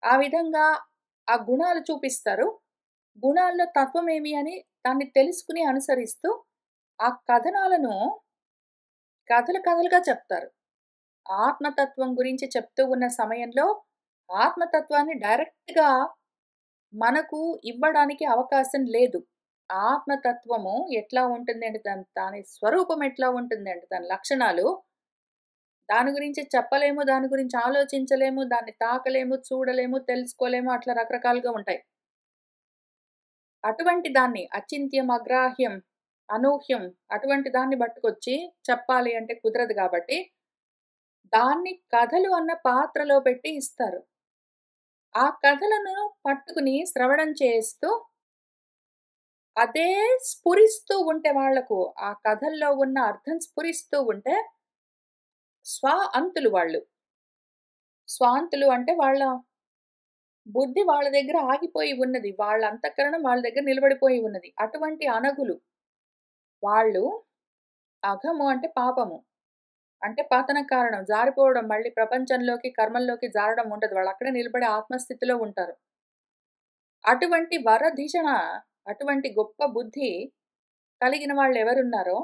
[SPEAKER 1] ఆ విధంగా ఆ గుణాలు చూపిస్తారు. గుణాల్లో తత్వమేమి అని దాన్ని తెలుసుకొని అనుసరిస్తూ ఆ కథనాలను కథలు కథలుగా చెప్తారు. ఆత్మతత్వం గురించి చెప్తూ ఉన్న సమయంలో ఆత్మతత్వాన్ని డైరెక్ట్‌గా మనకు ఇవ్వడానికి అవకాశం లేదు. ఆత్మతత్వము ఎట్లా ఉంటుందంటే దాని స్వరూపం ఎట్లా ఉంటుందంటే దాని లక్షణాలు దాని గురించి చెప్పలేము, దాని గురించి ఆలోచించలేము, దాన్ని తాకలేము, చూడలేము, తెలుసుకోలేము అట్లా రకరకాలుగా ఉంటాయి. అటువంటి దాన్ని అచింత్యం, అగ్రాహ్యం, అనూహ్యం అటువంటి దాన్ని పట్టుకొచ్చి చెప్పాలి అంటే కుదరదు గాబట్టి, దాన్ని కథలు అన్న పాత్రలో పెట్టి ఇస్తారు. ఆ కథలను పట్టుకుని శ్రవణం చేస్తూ, అదే స్ఫురిస్తూ ఉంటే వాళ్ళకు, ఆ కథల్లో ఉన్న అర్థం స్ఫురిస్తూ ఉంటే, అంతులు వాళ్ళు. స్వాంతులు అంటే వాళ్ళ బుద్ధి వాళ్ళ దగ్గర ఆగిపోయి ఉన్నది. వాళ్ళ అంతఃకరణం వాళ్ళ దగ్గర నిలబడిపోయి ఉన్నది. అటువంటి అనగులు. వాళ్ళు అఘము అంటే పాపము. అంటే పతన కారణం. జారిపోవడం మళ్ళీ ప్రపంచంలోకి, కర్మల్లోకి జారడం ఉండదు. వాళ్ళక్కడే నిలబడి ఆత్మస్థితిలో ఉంటారు. అటువంటి వరధిషణ, అటువంటి గొప్ప బుద్ధి కలిగిన వాళ్ళెవరున్నారో,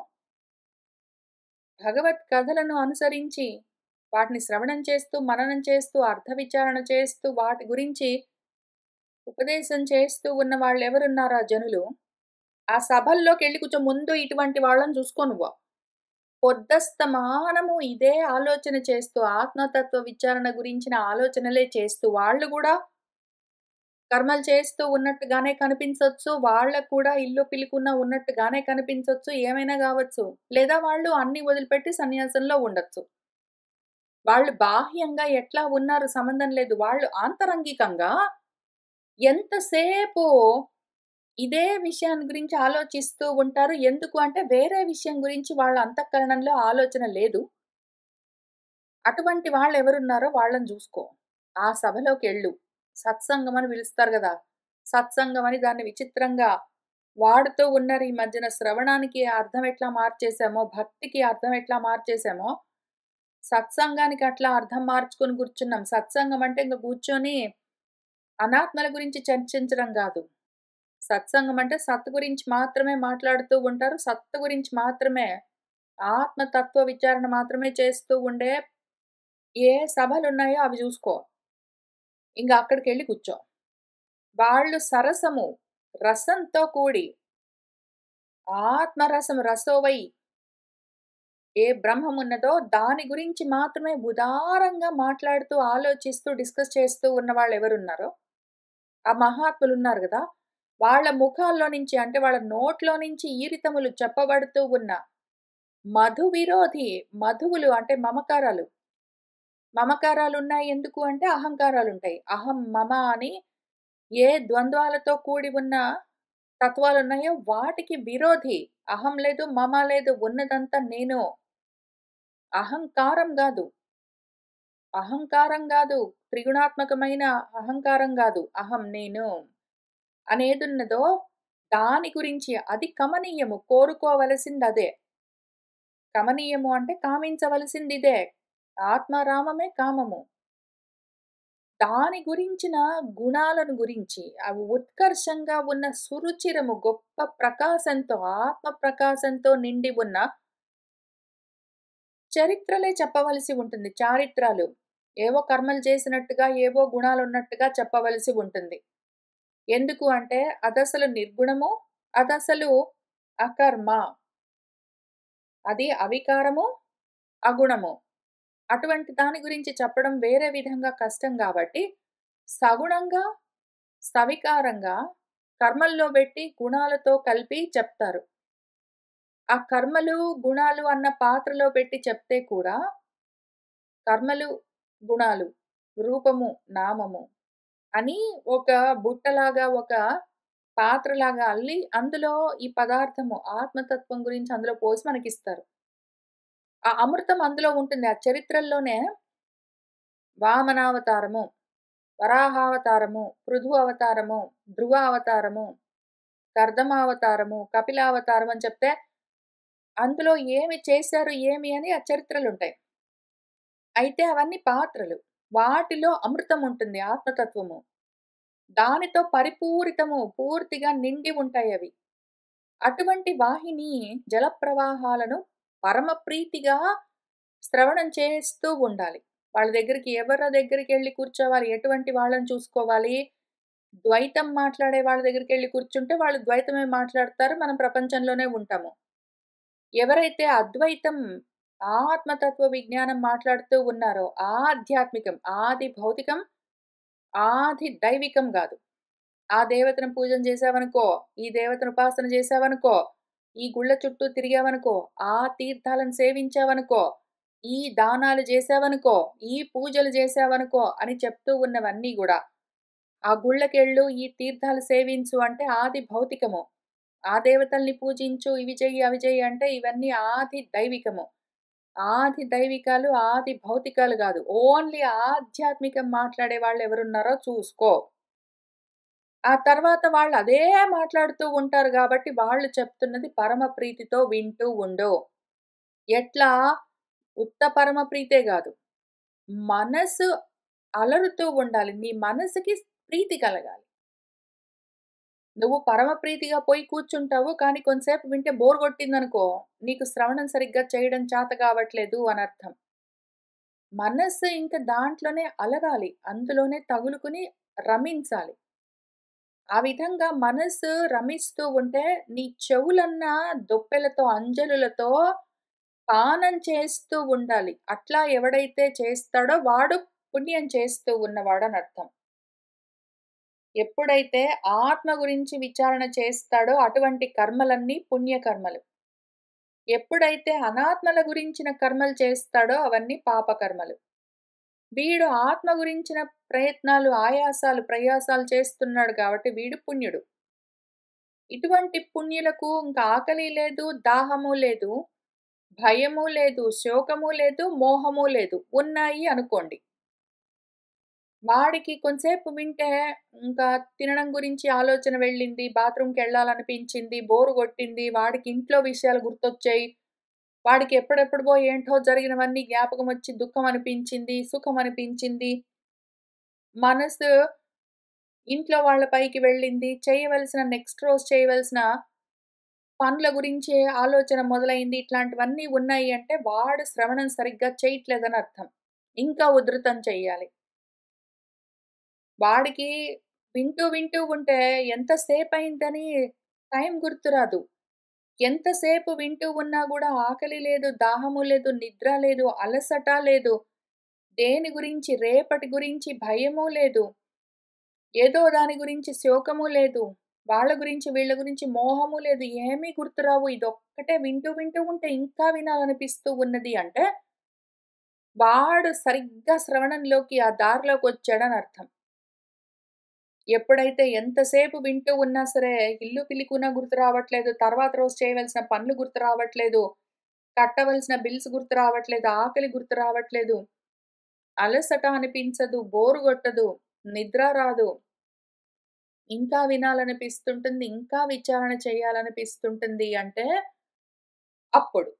[SPEAKER 1] భగవత్ కథలను అనుసరించి, వాటిని శ్రవణం చేస్తూ, మననం చేస్తూ, అర్థ విచారణ చేస్తూ, వాటి గురించి ఉపదేశం చేస్తూ ఉన్న వాళ్ళెవరున్నారో ఆ జనులు, ఆ సభల్లోకెళ్ళి కూర్చో ముందు ఇటువంటి వాళ్ళని చూసుకో నువ్వు. పొద్దస్తమానము ఇదే ఆలోచన చేస్తూ, ఆత్మతత్వ విచారణ గురించిన ఆలోచనలే చేస్తూ, వాళ్ళు గూడా కర్మలు చేస్తూ ఉన్నట్టుగానే కనిపించొచ్చు. వాళ్ళకి కూడా ఇల్లు పిలుకున్న ఉన్నట్టుగానే కనిపించొచ్చు. ఏమైనా గావచ్చు. లేదా వాళ్ళు అన్నీ వదిలిపెట్టి సన్యాసంలో ఉండొచ్చు. వాళ్ళు బాహ్యంగా ఎట్లా ఉన్నారు సంబంధం లేదు. వాళ్ళు ఆంతరంగికంగా ఎంతసేపు ఇదే విషయాన్ని గురించి ఆలోచిస్తూ ఉంటారు. ఎందుకు అంటే వేరే విషయం గురించి వాళ్ళ అంతఃకరణంలో ఆలోచన లేదు. అటువంటి వాళ్ళెవరున్నారో వాళ్ళని జూసుకో. ఆ సభలోకెళ్ళు. సత్సంగం అని పిలుస్తారు గదా! సత్సంగం అని దాన్ని విచిత్రంగా వాడుతూ ఉన్నారు ఈ మధ్యన. శ్రవణానికి అర్థం ఎట్లా మార్చేసామో, భక్తికి అర్థం ఎట్లా మార్చేసామో, సత్సంగానికి అట్లా అర్థం మార్చుకొని కూర్చున్నాం. సత్సంగం అంటే ఇంక కూర్చొని అనాత్మల గురించి చర్చించడం గాదు. సత్సంగం అంటే సత్ గురించి మాత్రమే మాట్లాడుతూ ఉంటారు. సత్తు గురించి మాత్రమే ఆత్మతత్వ విచారణ మాత్రమే చేస్తూ ఉండే ఏ సభలున్నాయో అవి జూసుకో. ఇంగ అక్కడికెళ్లి కూర్చో. వాళ్ళు సరసము, రసంతో కూడి ఆత్మరసం రసోవై ఏ బ్రహ్మమున్నదో దాని గురించి మాత్రమే ఉదారంగా మాట్లాడుతూ, ఆలోచిస్తూ, డిస్కస్ చేస్తూ ఉన్నవాళ్ళెవరున్నారో, ఆ మహాత్ములున్నారు గదా! వాళ్ళ ముఖాల్లో నుంచి అంటే వాళ్ళ నోట్లో నుంచి ఈరితములు చెప్పబడుతూ ఉన్న మధు విరోధి మధువులు అంటే మమకారాలు. మమకారాలున్నాయి ఎందుకు అంటే అహంకారాలుంటాయి. అహం, మమ అని ఏ ద్వంద్వాలతో కూడి ఉన్న తత్వాలున్నాయో వాటికి విరోధి. అహం లేదు, మమ లేదు ఉన్నదంతా నేను. అహంకారం గాదు. అహంకారం గాదు. త్రిగుణాత్మకమైన అహంకారం గాదు. అహం నేను అనేదున్నదో దాని గురించి అది కమనీయము. కోరుకోవలసిందదే. కమనీయము అంటే కామించవలసిందిదే. ఆత్మారామమే కామము. దాని గురించిన గుణాలను గురించి అవి ఉత్కర్షంగా ఉన్న సురుచిరము గొప్ప ప్రకాశంతో, ఆత్మ ప్రకాశంతో నిండి ఉన్న చరిత్రలే చెప్పవలసి ఉంటుంది. చారిత్రాలు. ఏవో కర్మలు చేసినట్టుగా, ఏవో గుణాలున్నట్టుగా చెప్పవలసి ఉంటుంది. ఎందుకు అంటే అదసలు నిర్గుణము, అదసలు అకర్మ. అది అవికారము, అగుణము. అటువంటి దాని గురించి చెప్పడం వేరే విధంగా కష్టం గాబట్టి, సగుణంగా, సవికారంగా కర్మల్లో బెట్టి గుణాలతో కలిపి చెప్తారు. ఆ కర్మలు, గుణాలు అన్న పాత్రలో పెట్టి చెప్తే కూడా కర్మలు, గుణాలు, రూపము, నామము అని ఒక బుట్టలాగా, ఒక పాత్రలాగా అల్లి అందులో ఈ పదార్థము ఆత్మతత్వం గురించి అందులో పోసి మనకిస్తారు. ఆ అమృతం అందులో ఉంటుంది. ఆ చరిత్రల్లోనే వామనావతారము. వరాహావతారము, పృథు అవతారము, ధ్రువ అవతారము, కర్దమావతారము, కపిలావతారం అని చెప్తే అందులో ఏమి చేశారు ఏమి అని ఆ చరిత్రలుంటాయి. అయితే అవన్నీ పాత్రలు. వాటిలో అమృతం ఉంటుంది ఆత్మతత్వము. దానితో పరిపూరితము పూర్తిగా నిండి ఉంటాయవి. అటువంటి వాహిని జలప్రవాహాలను పరమ ప్రీతిగా శ్రవణం చేస్తూ ఉండాలి. వాళ్ళ దగ్గరికి ఎవరి దగ్గరికెళ్లి కూర్చోవాలి, ఎటువంటి వాళ్ళని చూసుకోవాలి. ద్వైతం మాట్లాడే వాళ్ళ దగ్గరికెళ్లి కూర్చుంటే వాళ్ళు ద్వైతమే మాట్లాడతారు. మనం ప్రపంచంలోనే ఉంటాము. ఎవరైతే అద్వైతం, ఆత్మతత్వ విజ్ఞానం మాట్లాడుతూ ఉన్నారో ఆధ్యాత్మికం, ఆది భౌతికం, ఆది దైవికం గాదు. ఆ దేవతను పూజన చేశావనుకో, ఈ దేవతను ఉపాసన చేశావనుకో, ఈ గుళ్ళ చుట్టూ తిరిగావనుకో, ఆ తీర్థాలను సేవించావనుకో, ఈ దానాలు చేశావనుకో, ఈ పూజలు చేశావనుకో అని చెప్తూ ఉన్నవన్నీ గూడా. ఆ గుళ్ళకెళ్ళు, ఈ తీర్థాలు సేవించు అంటే ఆది భౌతికము. ఆ దేవతల్ని పూజించు, ఇవి చెయ్యి, అవి చెయ్యి అంటే ఇవన్నీ ఆది దైవికము. ఆది దైవికాలు, ఆది భౌతికాలు గాదు. ఓన్లీ ఆధ్యాత్మికం మాట్లాడే వాళ్ళెవరున్నారో చూసుకో. ఆ తర్వాత వాళ్ళు అదే మాట్లాడుతూ ఉంటారు గాబట్టి, వాళ్ళు చెప్తున్నది పరమ ప్రీతితో వింటూ ఉండు. ఎట్లా? ఉత్త పరమ ప్రీతే గాదు. మనసు అలరుతూ ఉండాలి. నీ మనసుకి ప్రీతి కలగాలి. నువ్వు పరమ ప్రీతిగా పోయి కూర్చుంటావు. కానీ కొంతసేపు వింటే బోర్ గొట్టిందనుకో, నీకు శ్రవణం సరిగ్గా చేయడం చేత కావట్లేదు అనర్థం. మనస్సు ఇంక దాంట్లోనే అలరాలి. అందులోనే తగులుకుని రమించాలి. ఆ విధంగా మనసు రమిస్తూ ఉంటే, నీ చెవులన్న దొప్పెలతో, అంజలులతో పానం చేస్తూ ఉండాలి. అట్లా ఎవడైతే చేస్తాడో వాడు పుణ్యం చేస్తూ ఉన్నవాడనర్థం. ఎప్పుడైతే ఆత్మ గురించి విచారణ చేస్తాడో అటువంటి కర్మలన్నీ పుణ్యకర్మలు. ఎప్పుడైతే అనాత్మల గురించిన కర్మలు చేస్తాడో అవన్నీ పాపకర్మలు. వీడు ఆత్మ గురించిన ప్రయత్నాలు, ఆయాసాలు, ప్రయాసాలు చేస్తున్నాడు కాబట్టి వీడు పుణ్యుడు. ఇటువంటి పుణ్యులకు ఇంక ఆకలి లేదు, దాహము లేదు, భయము లేదు, శోకము లేదు, మోహము లేదు. ఉన్నాయి అనుకోండి. వాడికి కొంసేపు వింటే ఇంకా తినడం గురించి ఆలోచన వెళ్ళింది, బాత్రూమ్‌కెళ్ళాలనిపించింది, బోర్ గొట్టింది, వాడికి ఇంట్లో విషయాలు గుర్తొచ్చాయి. వాడికి ఎప్పుడెప్పుడువో ఏంటో జరిగినవన్నీ జ్ఞాపకమొచ్చి దుఃఖం అనిపించింది, సుఖం అనిపించింది. మనసు ఇంట్లో వాళ్ళ పైకి వెళ్ళింది. చేయవలసిన నెక్స్ట్ రోజు చేయవలసిన పనుల గురించే ఆలోచన మొదలైంది. ఇట్లాంటివన్నీ ఉన్నాయి అంటే వాడు శ్రవణం సరిగ్గా చేయట్లేదని అర్థం. ఇంకా ఉధృతం చెయ్యాలి. వాడికి వింటూ వింటూ ఉంటే ఎంతసేపయిందని టైం గుర్తురాదు. ఎంతసేపు వింటూ ఉన్నా గూడా ఆకలి లేదు, దాహము లేదు, నిద్ర లేదు, అలసట లేదు. దేని గురించి రేపటి గురించి భయము లేదు. ఏదో దాని గురించి శోకము లేదు. వాళ్ళ గురించి, వీళ్ళ గురించి మోహము లేదు. ఏమీ గుర్తురావు. ఇదొక్కటే వింటూ వింటూ ఉంటే ఇంకా వినాలనిపిస్తూ ఉన్నది అంటే, వాడు సరిగ్గా శ్రవణంలోకి ఆ దారిలోకొచ్చాడని అర్థం. ఎప్పుడైతే ఎంతసేపు వింటూ ఉన్నా సరే, ఇల్లు పిలికునా గుర్తు రావట్లేదు, తర్వాత రోజు చేయవలసిన పనులు గుర్తు రావట్లేదు, కట్టవలసిన బిల్స్ గుర్తు రావట్లేదు, ఆకలి గుర్తు రావట్లేదు, అలసట అనిపించదు, బోరు గొట్టదు, నిద్ర రాదు. ఇంకా వినాలనిపిస్తుంటుంది, ఇంకా విచారణ చేయాలనిపిస్తుంటుంది అంటే అప్పుడు.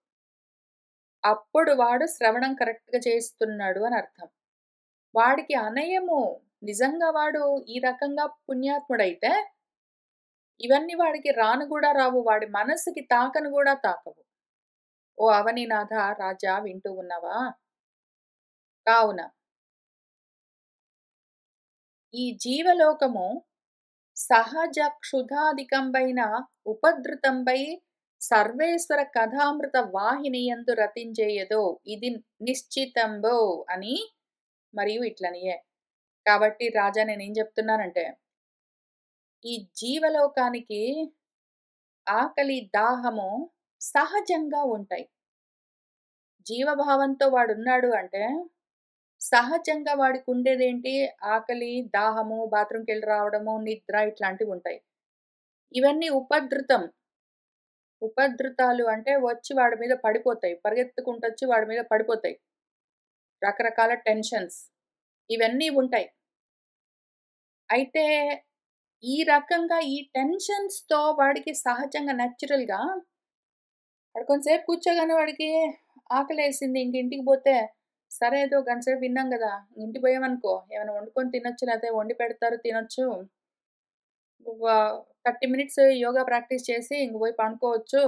[SPEAKER 1] అప్పుడు వాడు శ్రవణం కరెక్ట్‌గా చేస్తున్నాడు అని అర్థం. వాడికి అనయము నిజంగా వాడు ఈ రకంగా పుణ్యాత్ముడైతే ఇవన్నీ వాడికి రాను గూడా రావు. వాడి మనస్సుకి తాకను గూడా తాకవు. ఓ అవనినాథ రాజా వింటూ ఉన్నావా? కావున ఈ జీవలోకము సహజ క్షుధాధికంబైన ఉపద్రుతంబై సర్వేశ్వర కథామృత వాహినియందు రతించేయదో ఇది నిశ్చితంబో అని మరియు ఇట్లనియే. కాబట్టి రాజా నేనేం చెప్తున్నానంటే, ఈ జీవలోకానికి ఆకలి, దాహము సహజంగా ఉంటాయి. జీవభావంతో వాడున్నాడు అంటే, సహజంగా వాడికుండేదేంటి? ఆకలి, దాహము, బాత్రూమ్‌కెళ్ళి రావడము, నిద్ర ఇట్లాంటివుంటాయి. ఇవన్నీ ఉపద్రుతం. ఉపద్రుతాలు అంటే వచ్చి వాడి మీద పడిపోతాయి. పరిగెత్తుకుంటొచ్చి వాడి మీద పడిపోతాయి. రకరకాల టెన్షన్స్ ఇవన్నీ ఉంటాయి. అయితే ఈ రకంగా ఈ టెన్షన్స్‌తో వాడికి సహజంగా నేచురల్‌గా వాడు కొంతసేపు కూర్చోగానే వాడికి ఆకలేసింది. ఇంక ఇంటికి పోతే, సరే ఏదో గంట సేపు విన్నాం గదా! ఇంటికి పోయామనుకో ఏమైనా వండుకొని తినొచ్చు, లేతే వండి పెడతారు తినొచ్చు. ఒక 30 మినిట్స్ యోగా ప్రాక్టీస్ చేసి ఇంక పోయి పనుకోవచ్చు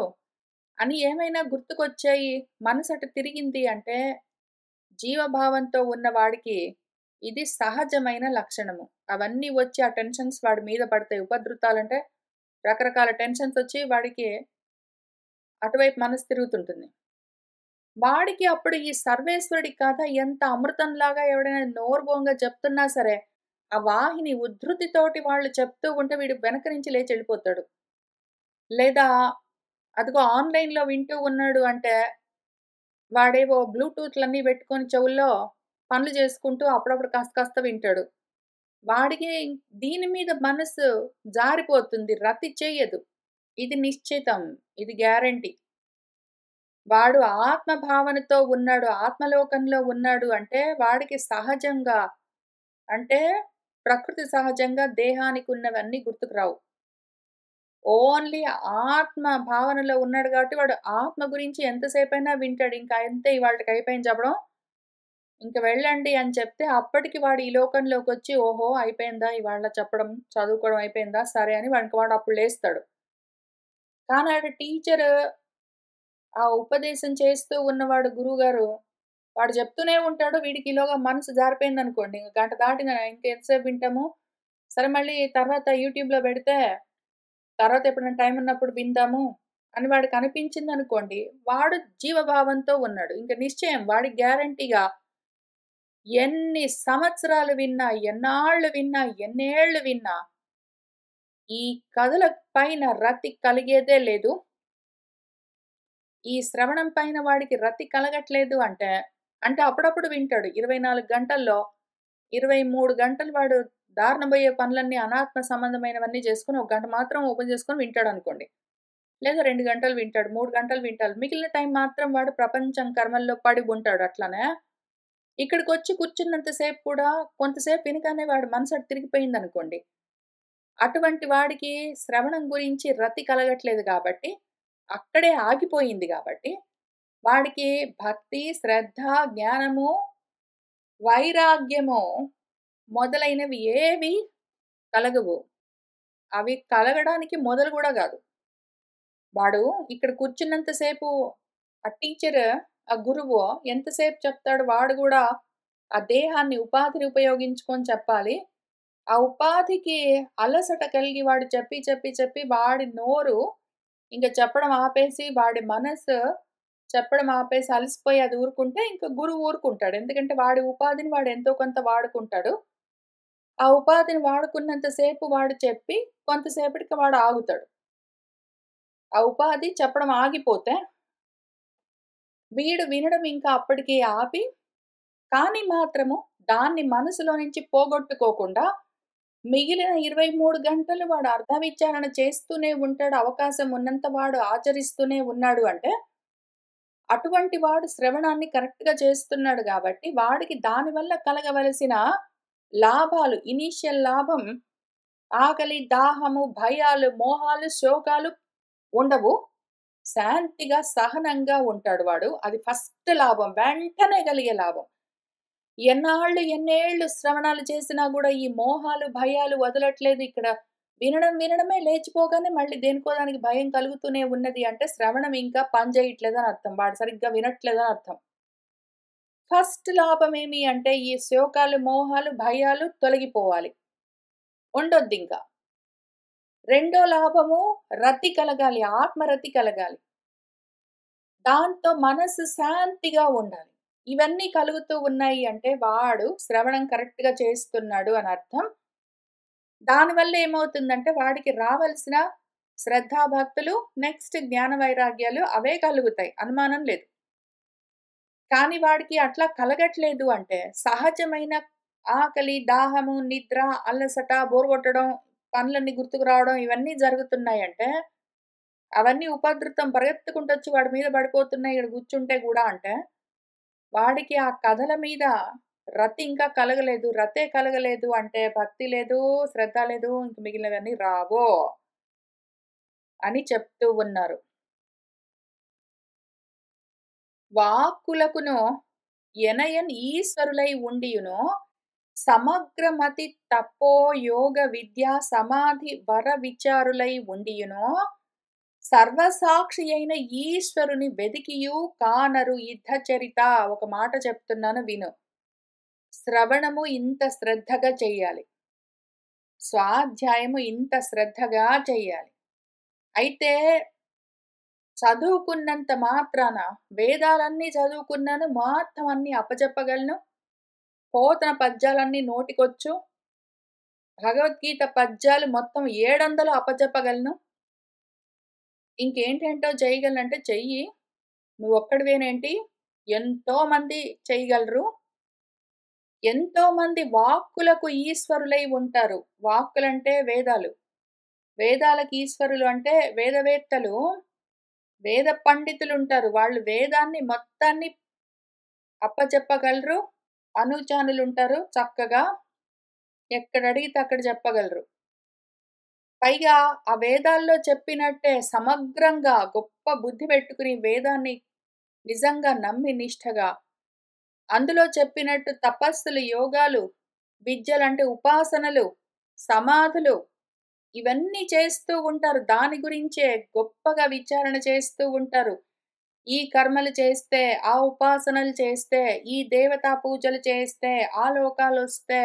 [SPEAKER 1] అని ఏమైనా గుర్తుకొచ్చాయి, మనసు అటు తిరిగింది అంటే, జీవభావంతో ఉన్న వాడికి ఇది సహజమైన లక్షణము. అవన్నీ వచ్చి ఆ టెన్షన్స్ వాడి మీద పడతాయి. ఉపద్రుతాలంటే రకరకాల టెన్షన్స్ వచ్చి వాడికి అటువైపు మనసు తిరుగుతుంటుంది. వాడికి అప్పుడు ఈ సర్వేశ్వరుడి కథ ఎంత అమృతంలాగా ఎవడైనా నోరుబోంగా చెప్తున్నా సరే, ఆ వాహిని ఉద్ధృతితోటి వాళ్ళు చెప్తూ ఉంటే వీడు వెనక నుంచి లేచి ఎళ్ళిపోతాడు. లేదా అదిగో ఆన్‌లైన్‌లో వింటూ ఉన్నాడు అంటే, వాడేవో బ్లూటూత్‌లన్నీ పెట్టుకొని చెవుల్లో పనులు చేసుకుంటూ అప్పుడప్పుడు కాస్త కాస్త వింటాడు. వాడికి దీని మీద మనసు జారిపోతుంది. రతి చెయ్యదు. ఇది నిశ్చితం. ఇది గ్యారంటీ. వాడు ఆత్మ భావనతో ఉన్నాడు. ఆత్మలోకంలో ఉన్నాడు అంటే వాడికి సహజంగా అంటే ప్రకృతి సహజంగా దేహానికున్నవన్నీ గుర్తుకు రావు. ఓన్లీ ఆత్మ భావనలో ఉన్నాడు కాబట్టి వాడు ఆత్మ గురించి ఎంతసేపైనా వింటాడు. ఇంకా అంతే ఇవాల్టికి అయిపోయింది చెప్పడం. ఇంక వెళ్ళండి అని చెప్తే అప్పటికి వాడు ఈ లోకంలోకొచ్చి ఓహో! అయిపోయిందా ఇవాళ చెప్పడం, చదువుకోవడం అయిపోయిందా? సరే అని వాడు అప్పుడు లేస్తాడు. కానీ ఆడ టీచరు ఆ ఉపదేశం చేస్తూ ఉన్నవాడు గురువుగారు, వాడు చెప్తూనే ఉంటాడు. వీడికి ఈలోగా మనసు జారిపోయిందనుకోండి. ఇంక గంట దాటిన ఇంకెంతసేపు వింటాము. సరే మళ్ళీ తర్వాత యూట్యూబ్‌లో పెడితే, తర్వాత ఎప్పుడైనా టైం ఉన్నప్పుడు విందాము అని వాడికనిపించిందనుకోండి, వాడు జీవభావంతో ఉన్నాడు. ఇంక నిశ్చయం వాడికి గ్యారంటీగా ఎన్ని సంవత్సరాలు విన్నా, ఎన్నాళ్ళు విన్నా, ఎన్నేళ్ళు విన్నా, ఈ కథల పైన రతి కలిగేదే లేదు. ఈ శ్రవణం పైన వాడికి రతి కలగట్లేదు అంటే, అంటే అప్పుడప్పుడు వింటాడు. 24 గంటల్లో 23 గంటలు వాడు దారిన బోయే పనులన్నీ అనాత్మ సంబంధమైనవన్నీ చేసుకొని, ఒక గంట మాత్రం ఓపెన్ చేసుకొని వింటాడనుకోండి. లేదా 2 గంటలు వింటాడు, 3 గంటలు వింటాడు. మిగిలిన టైం మాత్రం వాడు ప్రపంచం కర్మల్లో పడి ఉంటాడు అట్లనే. ఇక్కడికొచ్చి కూర్చున్నంత సేపు కూడా కొంతసేపు వినగానే వాడి మనసు అటు తిరిగిపోయిందనుకోండి. అటువంటి వాడికి శ్రవణం గురించి రతి కలగట్లేదు గాబట్టి, అక్కడే ఆగిపోయింది గాబట్టి, వాడికి భక్తి, శ్రద్ధ, జ్ఞానము, వైరాగ్యము మొదలైనవి ఏవి కలగవు. అవి కలగడానికి మొదలు గూడా గాదు. వాడు ఇక్కడ కూర్చున్నంత సేపు ఆ టీచర్, ఆ గురువు ఎంతసేపు చెప్తాడు వాడు గూడా ఆ దేహాన్ని ఉపాధిని ఉపయోగించుకొని చెప్పాలి. ఆ ఉపాధికి అలసట కలిగి వాడు చెప్పి, చెప్పి, చెప్పి వాడి నోరు ఇంక చెప్పడం ఆపేసి, వాడి మనసు చెప్పడం ఆపేసి అలసిపోయి అది ఊరుకుంటే, ఇంక గురువు ఊరుకుంటాడు. ఎందుకంటే వాడి ఉపాధిని వాడు ఎంతో కొంత వాడుకుంటాడు. ఆ ఉపాధిని వాడుకున్నంత సేపు వాడు చెప్పి, కొంతసేపటికి వాడు ఆగుతాడు. ఆ ఉపాధి చెప్పడం ఆగిపోతే, వీడు వినడం ఇంకా అప్పటికి ఆపి, కానీ మాత్రము దాన్ని మనసులో నుంచి పోగొట్టుకోకుండా మిగిలిన 23 గంటలు వాడు అర్థ విచారణ చేస్తూనే ఉంటాడు. అవకాశం ఉన్నంత వాడు ఆచరిస్తూనే ఉన్నాడు అంటే, అటువంటి వాడు శ్రవణాన్ని కరెక్ట్‌గా చేస్తున్నాడు గాబట్టి, వాడికి దానివల్ల కలగవలసిన లాభాలు ఇనీషియల్ లాభం ఆకలి, దాహము, భయాలు, మోహాలు, శోకాలు ఉండవు. శాంతిగా, సహనంగా ఉంటాడు వాడు. అది ఫస్ట్ లాభం. వెంటనే కలిగే లాభం. ఎన్నాళ్ళు, ఎన్నేళ్ళు శ్రవణాలు చేసినా గూడా ఈ మోహాలు, భయాలు వదలట్లేదు. ఇక్కడ వినడం, వినడమే లేచిపోగానే మళ్ళీ దేనికో దానికి భయం కలుగుతూనే ఉన్నది అంటే శ్రవణం ఇంకా పని చేయట్లేదని అర్థం. వాడు సరిగ్గా వినట్లేదని అర్థం. ఫస్ట్ లాభమేమి అంటే ఈ శోకాలు, మోహాలు, భయాలు తొలగిపోవాలి. ఉండొద్దింక. రెండో లాభము రతి కలగాలి. ఆత్మరతి కలగాలి. దాంతో మనసు శాంతిగా ఉండాలి. ఇవన్నీ కలుగుతూ ఉన్నాయి అంటే వాడు శ్రవణం కరెక్ట్‌గా చేస్తున్నాడు అని అర్థం. దానివల్ల ఏమవుతుందంటే వాడికి రావాల్సిన శ్రద్ధాభక్తులు, నెక్స్ట్ జ్ఞాన వైరాగ్యాలు అవే కలుగుతాయి. అనుమానం లేదు. కానీ వాడికి అట్లా కలగట్లేదు అంటే సహజమైన ఆకలి, దాహము, నిద్ర, అలసట, బోర్ కొట్టడం, పనులన్నీ గుర్తుకు రావడం ఇవన్నీ జరుగుతున్నాయంటే అవన్నీ ఉపద్రుతం పరిగెత్తుకుంటొచ్చి వాడి మీద పడిపోతున్నాయి ఈడ కూర్చుంటే గూడా అంటే, వాడికి ఆ కథల మీద రతి ఇంకా కలగలేదు. రతే కలగలేదు అంటే భక్తి లేదు, శ్రద్ధ లేదు, ఇంక మిగిలినవన్నీ రావు అని చెప్తూ ఉన్నారు. వాక్కులకును ఎనయన్ ఈశ్వరులై ఉండియును సమగ్రమతి తపో యోగ విద్యా సమాధి వర విచారులై ఉండియును సర్వసాక్షి అయిన ఈశ్వరుని వెదికియు కానరు యుద్ధ చరిత. ఒక మాట చెప్తున్నాను విను. శ్రవణము ఇంత శ్రద్ధగా చెయ్యాలి. స్వాధ్యాయము ఇంత శ్రద్ధగా చెయ్యాలి. అయితే చదువుకున్నంత మాత్రాన వేదాలన్నీ చదువుకున్నాను, మొత్తం అన్నీ అప్పచెప్పగలను, పోతన పద్యాలన్నీ నోటికొచ్చు, భగవద్గీత పద్యాలు మొత్తం 700 అప్పచెప్పగలను, ఇంకేంటేంటో చేయగలనంటే చెయ్యి. నువ్వొక్కడివేనేంటి? ఎంతో మంది చేయగలరు. ఎంతో మంది వాక్కులకు ఈశ్వరులై ఉంటారు. వాక్కులంటే వేదాలు. వేదాలకు ఈశ్వరులు అంటే వేదవేత్తలు, వేద పండితులుంటారు. వాళ్ళు వేదాన్ని మొత్తాన్ని అప్పచెప్పగలరు. అనుచానులుంటారు చక్కగా. ఎక్కడడిగితే అక్కడ చెప్పగలరు. పైగా ఆ వేదాల్లో చెప్పినట్టే సమగ్రంగా గొప్ప బుద్ధి పెట్టుకుని వేదాన్ని నిజంగా నమ్మి నిష్టగా అందులో చెప్పినట్టు తపస్సులు, యోగాలు, విద్యలంటే ఉపాసనలు, సమాధులు ఇవన్నీ చేస్తూ ఉంటారు. దాని గురించే గొప్పగా విచారణ చేస్తూ ఉంటారు. ఈ కర్మలు చేస్తే, ఆ ఉపాసనలు చేస్తే, ఈ దేవతా పూజలు చేస్తే, ఆ లోకాలొస్తే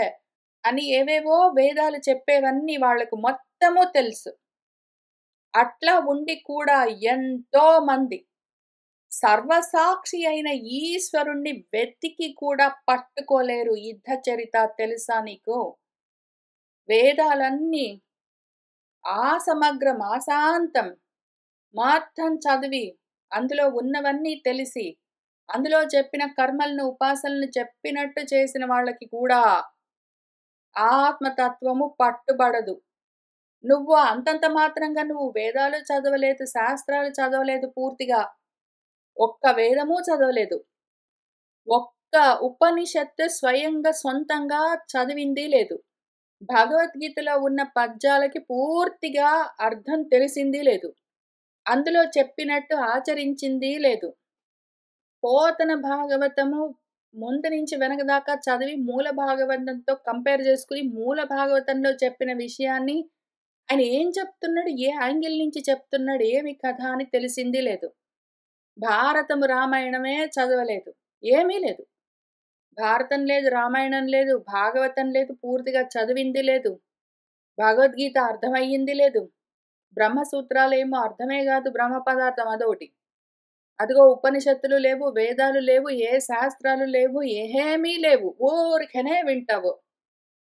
[SPEAKER 1] అని ఏవేవో వేదాలు చెప్పేవన్నీ వాళ్ళకు మొత్తము తెలుసు. అట్లా ఉండి కూడా ఎంతో మంది సర్వసాక్షి అయిన ఈశ్వరుణ్ణి వెతికి కూడా పట్టుకోలేరు. యుద్ధ చరిత తెలుసా నీకు? వేదాలన్నీ ఆసమగ్రం, ఆసాంతం మొత్తం చదివి, అందులో ఉన్నవన్నీ తెలిసి, అందులో చెప్పిన కర్మలను, ఉపాసనలను చెప్పినట్టు చేసిన వాళ్ళకి కూడా ఆత్మతత్వము పట్టుబడదు. నువ్వు అంతంత మాత్రంగా నువ్వు వేదాలు చదవలేదు, శాస్త్రాలు చదవలేదు పూర్తిగా. ఒక్క వేదము చదవలేదు. ఒక్క ఉపనిషత్తు స్వయంగా సొంతంగా చదివింది లేదు. భగవద్గీతలో ఉన్న పద్యాలకి పూర్తిగా అర్థం తెలిసింది లేదు. అందులో చెప్పినట్టు ఆచరించింది లేదు. పోతన భాగవతము ముందు నుంచి వెనక దాకా చదివి మూల భాగవతంతో కంపేర్ చేసుకుని మూల భాగవతంలో చెప్పిన విషయాన్ని ఆయన ఏం చెప్తున్నాడు, ఏ యాంగిల్ నుంచి చెప్తున్నాడు, ఏమి కథ అని తెలిసింది లేదు. భారతము రామాయణమే చదవలేదు. ఏమీ లేదు. భారతం లేదు, రామాయణం లేదు, భాగవతం లేదు, పూర్తిగా చదివింది లేదు. భగవద్గీత అర్థమయ్యింది లేదు. బ్రహ్మసూత్రాలేమో అర్థమే కాదు, బ్రహ్మ పదార్థం అదోటి. అదిగో ఉపనిషత్తులు లేవు, వేదాలు లేవు, ఏ శాస్త్రాలు లేవు, ఏమీ లేవు. ఊరికనే వింటావు.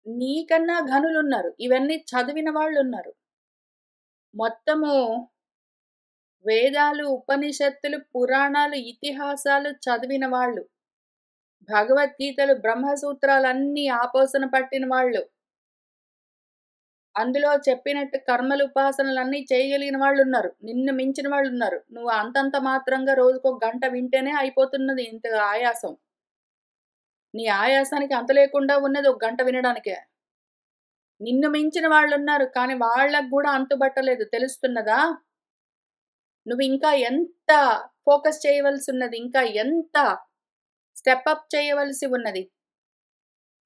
[SPEAKER 1] నీకన్నా ఘనులున్నారు. ఇవన్నీ చదివిన వాళ్ళున్నారు. మొత్తము వేదాలు, ఉపనిషత్తులు, పురాణాలు, ఇతిహాసాలు చదివిన వాళ్ళు. భగవద్గీతలు, బ్రహ్మసూత్రాలన్నీ ఆపోసన పట్టిన వాళ్ళు. అందులో చెప్పినట్టు కర్మలు, ఉపాసనలన్నీ చేయగలిగిన వాళ్ళున్నారు. నిన్ను మించిన వాళ్ళున్నారు. నువ్వు అంతంత మాత్రంగా రోజుకో గంట వింటేనే అయిపోతున్నది ఇంత ఆయాసం. నీ ఆయాసానికి అంత లేకుండా ఉన్నది ఒక గంట వినడానికే. నిన్ను మించిన వాళ్ళున్నారు. కానీ వాళ్ళకి గూడా అంతుబట్టలేదు. తెలుస్తున్నదా? నువ్వింకా ఎంత ఫోకస్ చేయవలసున్నది. ఇంకా ఎంత స్టెప్ అప్ చేయవలసి ఉన్నది.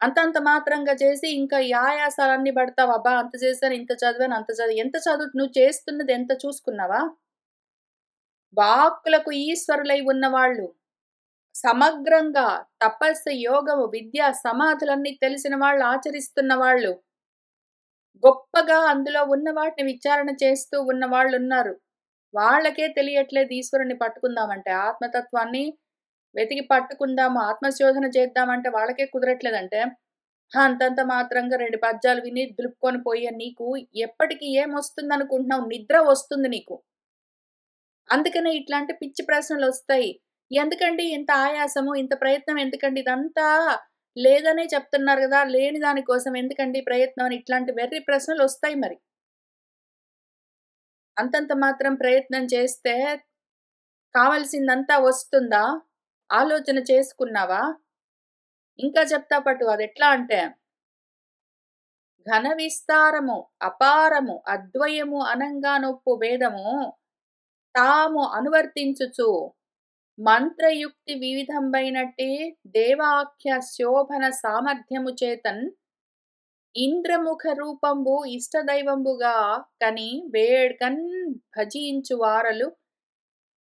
[SPEAKER 1] అంతంత మాత్రంగా చేసి ఇంకా ఈ ఆయాసాలన్నీ పడతావు. అబ్బా! అంత చేశాను, ఇంత చదివాను, అంత చదివి ఎంత చదువు నువ్వు చేస్తున్నది ఎంత చూసుకున్నావా? వాక్కులకు ఈశ్వరులై ఉన్నవాళ్ళు, సమగ్రంగా తపస్సు, యోగము, విద్య, సమాధులన్నీ తెలిసిన వాళ్ళు, ఆచరిస్తున్న వాళ్ళు, గొప్పగా అందులో ఉన్న వాటిని విచారణ చేస్తూ ఉన్న వాళ్ళున్నారు. వాళ్ళకే తెలియట్లేదు ఈశ్వరుడిని పట్టుకుందామంటే, ఆత్మతత్వాన్ని వెతికి పట్టుకుందాము, ఆత్మశోధన చేద్దామంటే వాళ్ళకే కుదరట్లేదంటే, అంతంత మాత్రంగా 2 పద్యాలు విని దులుపుకొని పోయే నీకు ఎప్పటికి ఏమొస్తుందనుకుంటున్నావు? నిద్ర వస్తుంది నీకు. అందుకనే ఇట్లాంటి పిచ్చి ప్రశ్నలొస్తాయి. ఎందుకండి ఇంత ఆయాసము, ఇంత ప్రయత్నం ఎందుకండి? ఇదంతా లేదనే చెప్తున్నారు గదా! లేని దాని కోసం ఎందుకండి ప్రయత్నం అని ఇట్లాంటి వెర్రి ప్రశ్నలొస్తాయి మరి. అంతంత మాత్రం ప్రయత్నం చేస్తే కావాల్సిందంతా వస్తుందా? ఆలోచన చేసుకున్నావా? ఇంకా చెప్తా పట్టు అదెట్లా అంటే, ఘన విస్తారము, అపారము, అద్వయము అనంగానొప్పు వేదము తాము అనువర్తించుచు మంత్రయుక్తి వివిధంబైనట్టి దేవాఖ్య శోభన సామర్థ్యము చేతన్ ఇంద్రముఖ రూపంబు ఇష్టదైవంబుగా కని వేడ్కన్ భజించు వారలు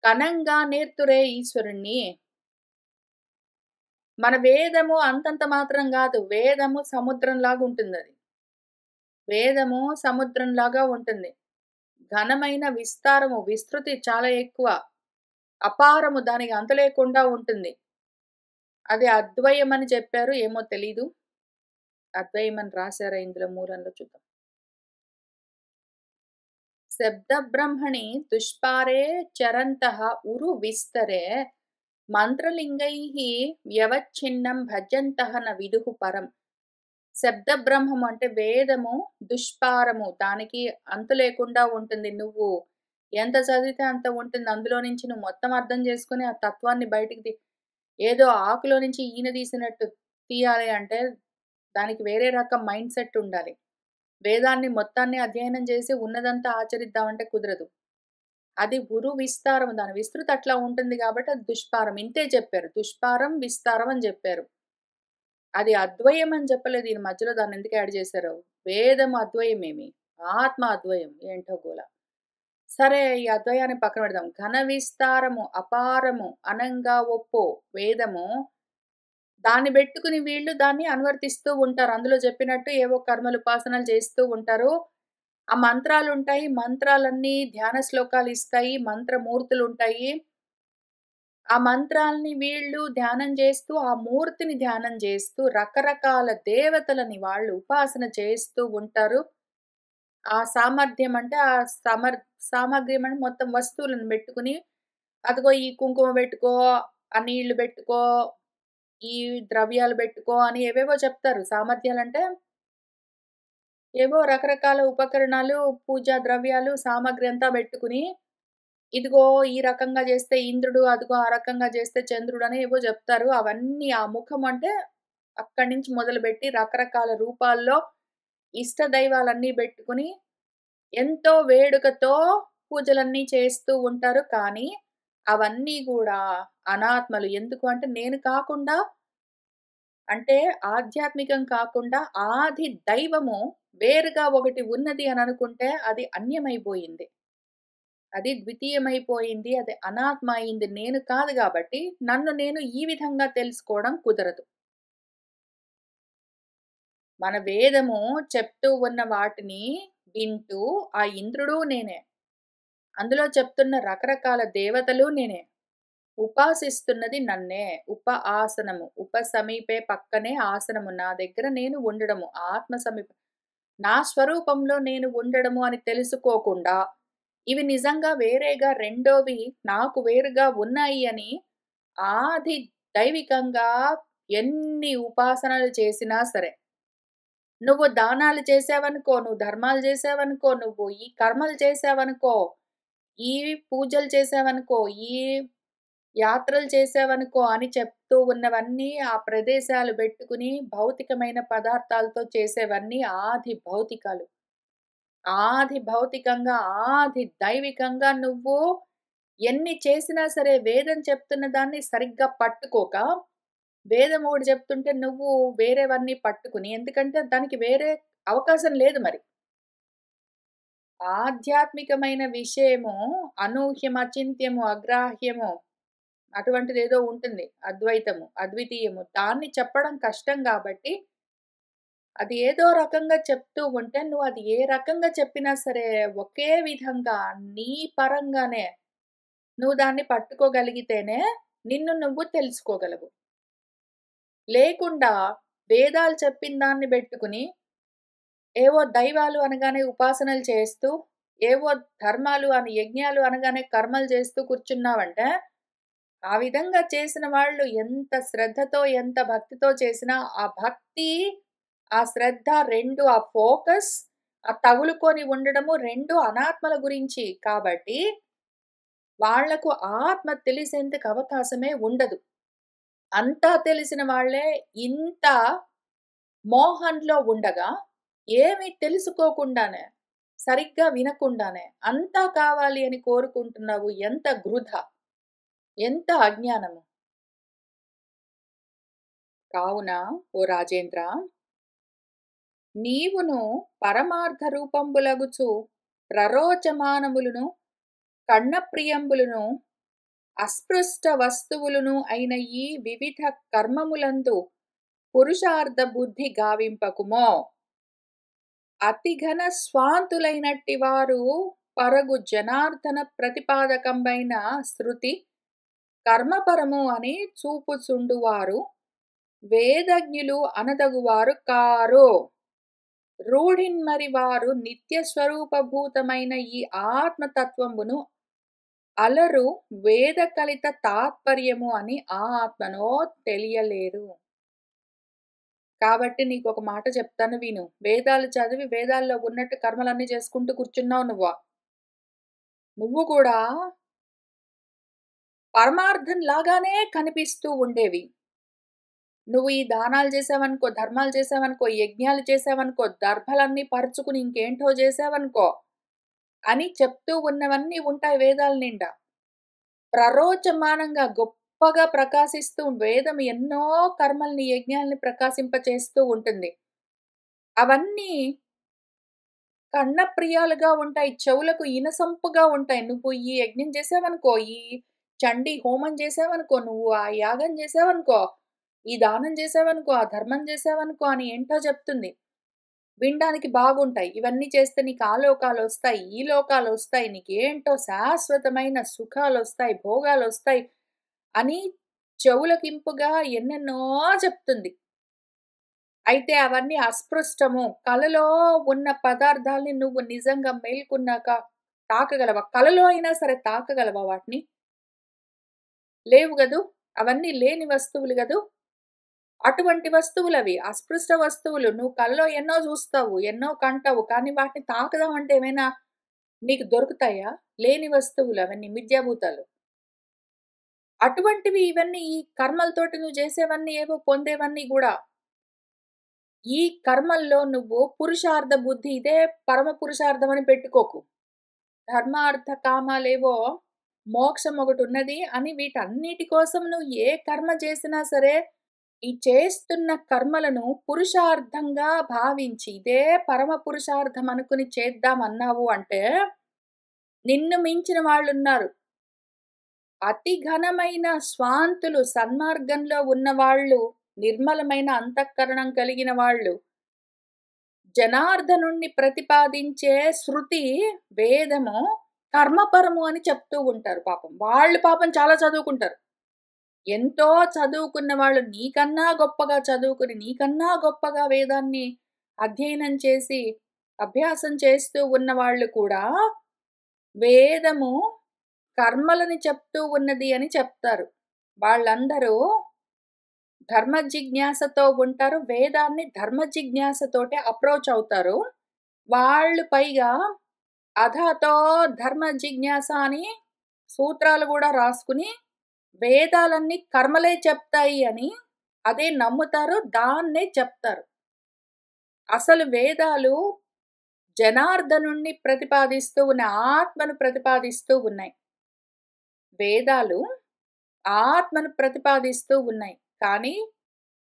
[SPEAKER 1] కనంగా నేర్తురే ఈశ్వరుణ్ణి. మన వేదము అంతంత మాత్రం గాదు. వేదము సముద్రంలాగా ఉంటుందది. వేదము సముద్రంలాగా ఉంటుంది. ఘనమైన విస్తారము, విస్తృతి చాలా ఎక్కువ. అపారము దానికి అంతు లేకుండా ఉంటుంది. అది అద్వయం అని చెప్పారు. ఏమో తెలీదు. అద్వయం అని రాశారా ఇందులో మూలంలో చూద్దాం. శబ్ద బ్రహ్మణి దుష్పారే చరంతః ఉరు విస్తరే మంత్రలింగైః వ్యవచ్ఛిన్నం భజంతః న విదుః పరం. శబ్ద బ్రహ్మము అంటే వేదము దుష్పారము. దానికి అంతు లేకుండా ఉంటుంది. నువ్వు ఎంత చదివితే అంత ఉంటుంది. అందులో నుంచి నువ్వు మొత్తం అర్థం చేసుకొని ఆ తత్వాన్ని బయటికి ఏదో ఆకులో నుంచి ఈన తీసినట్టు తీయాలి అంటే దానికి వేరే రకం మైండ్ సెట్ ఉండాలి. వేదాన్ని మొత్తాన్ని అధ్యయనం చేసి ఉన్నదంతా ఆచరిద్దామంటే కుదరదు. అది ఉరు విస్తారం. దాని విస్తృతి అట్లా ఉంటుంది కాబట్టి అది దుష్పారం. ఇంతే చెప్పారు. దుష్పారం, విస్తారం అని చెప్పారు. అది అద్వయం అని చెప్పలేదు. దీని మధ్యలో దాన్ని ఎందుకు యాడ్ చేశారు? వేదం అద్వయమేమి, ఆత్మ అద్వయం. ఏంటో గోల. సరే ఈ అద్వయాన్ని పక్కన పెడదాం. ఘన విస్తారము, అపారము, అనంగా ఒప్పో వేదము దాన్ని పెట్టుకుని వీళ్ళు దాన్ని అనువర్తిస్తూ ఉంటారు. అందులో చెప్పినట్టు ఏవో కర్మలు, ఉపాసనలు చేస్తూ ఉంటారు. ఆ మంత్రాలుంటాయి. మంత్రాలన్నీ ధ్యాన శ్లోకాలు ఇస్తాయి. మంత్రమూర్తులుంటాయి. ఆ మంత్రాల్ని వీళ్ళు ధ్యానం చేస్తూ, ఆ మూర్తిని ధ్యానం చేస్తూ, రకరకాల దేవతలని వాళ్ళు ఉపాసన చేస్తూ ఉంటారు. ఆ సామర్థ్యం అంటే ఆ సామగ్ర్యం అంటే మొత్తం వస్తువులను పెట్టుకుని, అదిగో ఈ కుంకుమ పెట్టుకో, ఆ నీళ్లు పెట్టుకో, ఈ ద్రవ్యాలు పెట్టుకో అని ఏవేవో చెప్తారు. సామర్థ్యాలంటే ఏవో రకరకాల ఉపకరణాలు, పూజా ద్రవ్యాలు, సామగ్రి అంతా పెట్టుకుని, ఇదిగో ఈ రకంగా చేస్తే ఇంద్రుడు, అదిగో ఆ రకంగా చేస్తే చంద్రుడని ఏవో చెప్తారు. అవన్నీ ఆ ముఖం అంటే అక్కడి నుంచి మొదలుపెట్టి రకరకాల రూపాల్లో ఇష్ట దైవాలన్నీ పెట్టుకుని ఎంతో వేడుకతో పూజలన్నీ చేస్తూ ఉంటారు. కానీ అవన్నీ గూడా అనాత్మలు. ఎందుకు అంటే నేను కాకుండా అంటే ఆధ్యాత్మికం కాకుండా ఆది దైవము వేరుగా ఒకటి ఉన్నది అని అనుకుంటే అది అన్యమైపోయింది. అది ద్వితీయమైపోయింది. అది అనాత్మ అయింది. నేను కాదు గాబట్టి నన్ను నేను ఈ విధంగా తెలుసుకోవడం కుదరదు. మన వేదము చెప్తూ ఉన్న వాటిని వింటూ ఆ ఇంద్రుడు నేనే. అందులో చెప్తున్న రకరకాల దేవతలు నేనే. ఉపాసిస్తున్నది నన్నే. ఆసనము. సమీపే పక్కనే ఆసనము. నా దగ్గర నేను ఉండడము. ఆత్మ సమీప నా స్వరూపంలో నేను ఉండడము అని తెలుసుకోకుండా, ఇవి నిజంగా వేరేగా రెండోవి నాకు వేరుగా ఉన్నాయి అని ఆది దైవికంగా ఎన్ని ఉపాసనలు చేసినా సరే, నువ్వు దానాలు చేసావనుకో, నువ్వు ధర్మాలు చేసావనుకో, నువ్వు ఈ కర్మలు చేసావనుకో, ఈ పూజలు చేసావనుకో, ఈ యాత్రలు చేసావనుకో అని చెప్తూ ఉన్నవన్నీ ఆ ప్రదేశాలు బెట్టుకుని భౌతికమైన పదార్థాలతో చేసేవన్నీ ఆది భౌతికాలు. ఆది భౌతికంగా, ఆది దైవికంగా నువ్వు ఎన్ని చేసినా సరే వేదం చెప్తున్న దాన్ని సరిగ్గా పట్టుకోక, వేదం ఒకటి చెప్తుంటే నువ్వు వేరేవన్నీ పట్టుకుని ఎందుకంటే దానికి వేరే అవకాశం లేదు మరి. ఆధ్యాత్మికమైన విషయము అనూహ్యం, అచింత్యము, అగ్రాహ్యము అటువంటిదేదో ఉంటుంది. అద్వైతము, అద్వితీయము. దాన్ని చెప్పడం కష్టం గాబట్టి, అది ఏదో రకంగా చెప్తూ ఉంటే, నువ్వు అది ఏ రకంగా చెప్పినా సరే, ఒకే విధంగా నీ పరంగానే నువ్వు దాన్ని పట్టుకోగలిగితేనే, నిన్ను నువ్వు తెలుసుకోగలవు. లేకుండా వేదాలు చెప్పిన దాన్ని బెట్టుకుని, ఏవో దైవాలు అనగానే ఉపాసనలు చేస్తూ, ఏవో ధర్మాలు అని యజ్ఞాలు అనగానే కర్మలు చేస్తూ కూర్చున్నావంటే ఆ విధంగా చేసిన వాళ్ళు ఎంత శ్రద్ధతో, ఎంత భక్తితో చేసినా, ఆ భక్తి, ఆ శ్రద్ధ 2 ఆ ఫోకస్, ఆ తగులుకొని ఉండడము 2 అనాత్మల గురించి కాబట్టి, వాళ్లకు ఆత్మ తెలిసేందుకు అవకాశమే ఉండదు. అంతా తెలిసిన వాళ్ళే ఇంత మోహంలో ఉండగా, ఏమి తెలుసుకోకుండానే, సరిగ్గా వినకుండానే అంతా కావాలి అని కోరుకుంటున్నావు. ఎంత వృధా! ఎంత అజ్ఞానము! కావున ఓ రాజేంద్ర, నీవును పరమార్థ రూపంబులగుచు ప్రరోచమానములును కర్ణప్రియంబులును అస్పృష్ట వస్తువులును అయిన ఈ వివిధ కర్మములందు పురుషార్థ బుద్ధి గావింపకుమో. అతిఘన స్వాంతులైనట్టి వారు పరగు జనార్దన ప్రతిపాదకంబైన శృతి కర్మపరము అని చూపుచుండువారు వేదజ్ఞులు అనదగువారు కారు. రూఢిన్మరి వారు నిత్య స్వరూపభూతమైన ఈ ఆత్మతత్వమును అలరు వేద కలిత తాత్పర్యము అని ఆ ఆత్మనో తెలియలేరు. కాబట్టి నీకు ఒక మాట చెప్తాను విను. వేదాలు చదివి వేదాల్లో ఉన్నట్టు కర్మలన్నీ చేసుకుంటూ కూర్చున్నావు నువ్వు. నువ్వు కూడా పరమార్థం లాగానే కనిపిస్తూ ఉండేవి. నువ్వు ఈ దానాలు చేసావనుకో, ధర్మాలు చేసావనుకో, యజ్ఞాలు చేసావనుకో, దర్భలన్నీ పరుచుకుని ఇంకేంటో చేసావనుకో అని చెప్తూ ఉన్నవన్నీ ఉంటాయి వేదాల నిండా. ప్రరోచమానంగా గొప్పగా ప్రకాశిస్తూ వేదం ఎన్నో కర్మల్ని, యజ్ఞాల్ని ప్రకాశింపచేస్తూ ఉంటుంది. అవన్నీ కర్ణప్రియాలుగా ఉంటాయి. చెవులకు ఇనసొంపుగా ఉంటాయి. నువ్వు ఈ యజ్ఞం చేసావనుకో, ఈ చండీ హోమం చేసావనుకో, నువ్వు ఆ యాగం చేసావనుకో, ఈ దానం చేసావనుకో, ఆ ధర్మం చేసావనుకో అని ఏంటో చెప్తుంది. వినడానికి బాగుంటాయి. ఇవన్నీ చేస్తే నీకు ఆ లోకాలొస్తాయి, ఈ లోకాలొస్తాయి, నీకేంటో శాశ్వతమైన సుఖాలొస్తాయి, భోగాలొస్తాయి అని చెవులకింపుగా ఎన్నెన్నో చెప్తుంది. అయితే అవన్నీ అస్పృష్టము. కలలో ఉన్న పదార్థాల్ని నువ్వు నిజంగా మేల్కొన్నాక తాకగలవా? కలలో అయినా సరే తాకగలవా వాటిని? లేవు గదూ! అవన్నీ లేని వస్తువులు గదూ! అటువంటి వస్తువులవి. అస్పృష్ట వస్తువులు. నువ్వు కలలో ఎన్నో జూస్తావు, ఎన్నో కంటావు. కానీ వాటిని తాకుదామంటే ఏమైనా నీకు దొరుకుతాయా? లేని వస్తువులు అవన్నీ మిథ్యాభూతాలు. అటువంటివి ఇవన్నీ ఈ కర్మలతోటి నువ్వు జేసేవన్నీ ఏవో పొందేవన్నీ గూడా. ఈ కర్మల్లో నువ్వు పురుషార్థ బుద్ధి ఇదే పరమ పురుషార్థం అని పెట్టుకోకు. ధర్మార్థ కామాలేవో మోక్షం ఒకటున్నది అని వీటన్నిటి కోసం నువ్వు ఏ కర్మ చేసినా సరే, ఈ చేస్తున్న కర్మలను పురుషార్థంగా భావించి, ఇదే పరమ పురుషార్థం అనుకుని చేద్దామన్నావు అంటే, నిన్ను మించిన వాళ్ళున్నారు. అతి ఘనమైన స్వాంతులు, సన్మార్గంలో ఉన్నవాళ్ళు, నిర్మలమైన అంతఃకరణం కలిగిన వాళ్ళు, జనార్దనుణ్ణి ప్రతిపాదించే శృతి, వేదము కర్మపరము అని చెప్తూ ఉంటారు పాపం. వాళ్ళు పాపం చాలా చదువుకుంటారు. ఎంతో చదువుకున్న వాళ్ళు నీకన్నా గొప్పగా చదువుకుని, నీకన్నా గొప్పగా వేదాన్ని అధ్యయనం చేసి, అభ్యాసం చేస్తూ ఉన్నవాళ్ళు కూడా వేదము కర్మలని చెప్తూ ఉన్నది అని చెప్తారు. వాళ్ళందరూ ధర్మ జిజ్ఞాసతో ఉంటారు. వేదాన్ని ధర్మ జిజ్ఞాసతోటే అప్రోచ్ అవుతారు. వాళ్ళు పైగా అథాతో ధర్మ జిజ్ఞాస అని సూత్రాలు గూడా రాసుకుని, వేదాలన్నీ కర్మలే చెప్తాయి అని అదే నమ్ముతారు. దాన్నే చెప్తారు. అసలు వేదాలు జనార్దనుణ్ణి ప్రతిపాదిస్తూ ఉన్నాయి. ఆత్మను ప్రతిపాదిస్తూ ఉన్నాయి. వేదాలు ఆత్మను ప్రతిపాదిస్తూ ఉన్నాయి. కానీ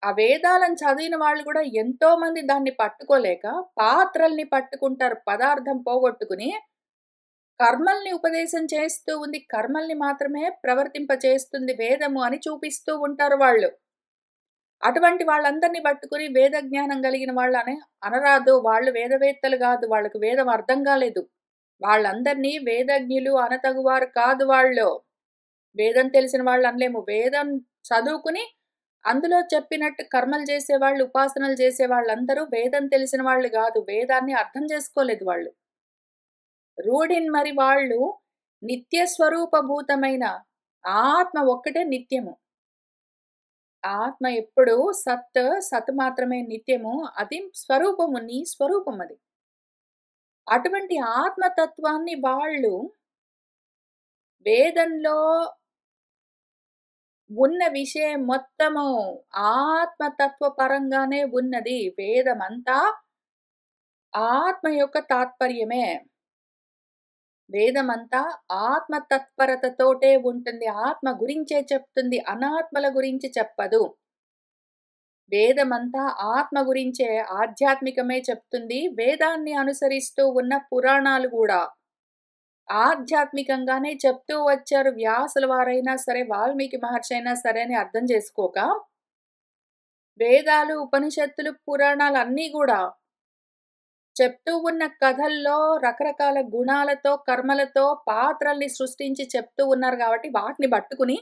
[SPEAKER 1] ఆ వేదాలను చదివిన వాళ్ళు కూడా ఎంతో మంది దాన్ని పట్టుకోలేక పాత్రల్ని పట్టుకుంటారు. పదార్థం పోగొట్టుకుని కర్మల్ని ఉపదేశం చేస్తూ ఉంది. కర్మల్ని మాత్రమే ప్రవర్తింపచేస్తుంది వేదము అని చూపిస్తూ ఉంటారు వాళ్ళు. అటువంటి వాళ్ళందరిని పట్టుకుని వేద జ్ఞానం కలిగిన వాళ్ళని అనరాదు. వాళ్ళు వేదవేత్తలు గాదు. వాళ్ళకి వేదం అర్థం గాలేదు. వాళ్ళందరినీ వేదజ్ఞులు అనతగువారు కాదు వాళ్ళు. వేదం తెలిసిన వాళ్ళు అనలేము. వేదం చదువుకుని అందులో చెప్పినట్టు కర్మలు చేసేవాళ్ళు, ఉపాసనలు చేసేవాళ్ళందరూ వేదం తెలిసిన వాళ్ళు గాదు. వేదాన్ని అర్థం చేసుకోలేదు వాళ్ళు. రూఢిన్మరి వాళ్ళు నిత్య స్వరూపభూతమైన ఆత్మ ఒక్కటే నిత్యము. ఆత్మ ఎప్పుడు సత్, సత్ మాత్రమే నిత్యము. అది స్వరూపము, నీ స్వరూపం అది. అటువంటి ఆత్మతత్వాన్ని వాళ్ళు వేదంలో ఉన్న విషయం మొత్తము ఆత్మతత్వ పరంగానే ఉన్నది. వేదమంతా ఆత్మ యొక్క తాత్పర్యమే. వేదమంతా ఆత్మ తత్పరతతోటే ఉంటుంది. ఆత్మ గురించే చెప్తుంది. అనాత్మల గురించి చెప్పదు. వేదమంతా ఆత్మ గురించే, ఆధ్యాత్మికమే చెప్తుంది. వేదాన్ని అనుసరిస్తూ ఉన్న పురాణాలు గూడా ఆధ్యాత్మికంగానే చెప్తూ వచ్చారు. వ్యాసుల వారైనా సరే, వాల్మీకి మహర్షి అయినా సరే అని అర్థం చేసుకోక, వేదాలు, ఉపనిషత్తులు, పురాణాలు అన్నీ గూడా చెప్తూ ఉన్న కథల్లో రకరకాల గుణాలతో, కర్మలతో పాత్రల్ని సృష్టించి చెప్తూ ఉన్నారు గాబట్టి, వాటిని పట్టుకుని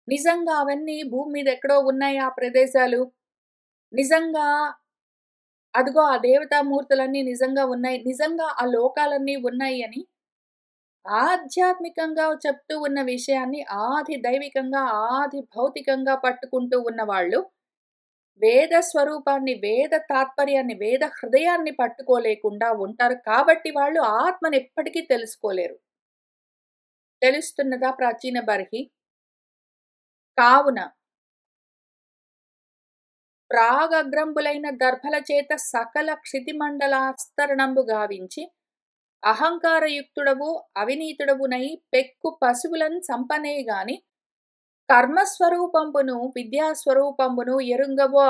[SPEAKER 1] నిజంగా అవన్నీ భూమి మీద ఎక్కడో ఉన్నాయి ఆ ప్రదేశాలు. నిజంగా అదిగో ఆ దేవతామూర్తులన్నీ నిజంగా ఉన్నాయి. నిజంగా ఆ లోకాలన్నీ ఉన్నాయి అని ఆధ్యాత్మికంగా చెప్తూ ఉన్న విషయాన్ని ఆది దైవికంగా, ఆది భౌతికంగా పట్టుకుంటూ ఉన్నవాళ్ళు వేద స్వరూపాన్ని, వేద తాత్పర్యాన్ని, వేద హృదయాన్ని పట్టుకోలేకుండా ఉంటారు. కాబట్టి వాళ్ళు ఆత్మని ఎప్పటికీ తెలుసుకోలేరు. తెలుస్తున్నదా ప్రాచీన బర్హి? కావున ప్రాగగ్రంబులైన దర్భల చేత సకల క్షితిమండలాస్తరణంబు గావించి అహంకారయుక్తుడవు అవినీతుడవునై పెక్కు పశువులను చంపనేగాని కర్మస్వరూపంబును విద్యాస్వరూపంబును ఎరుంగవో.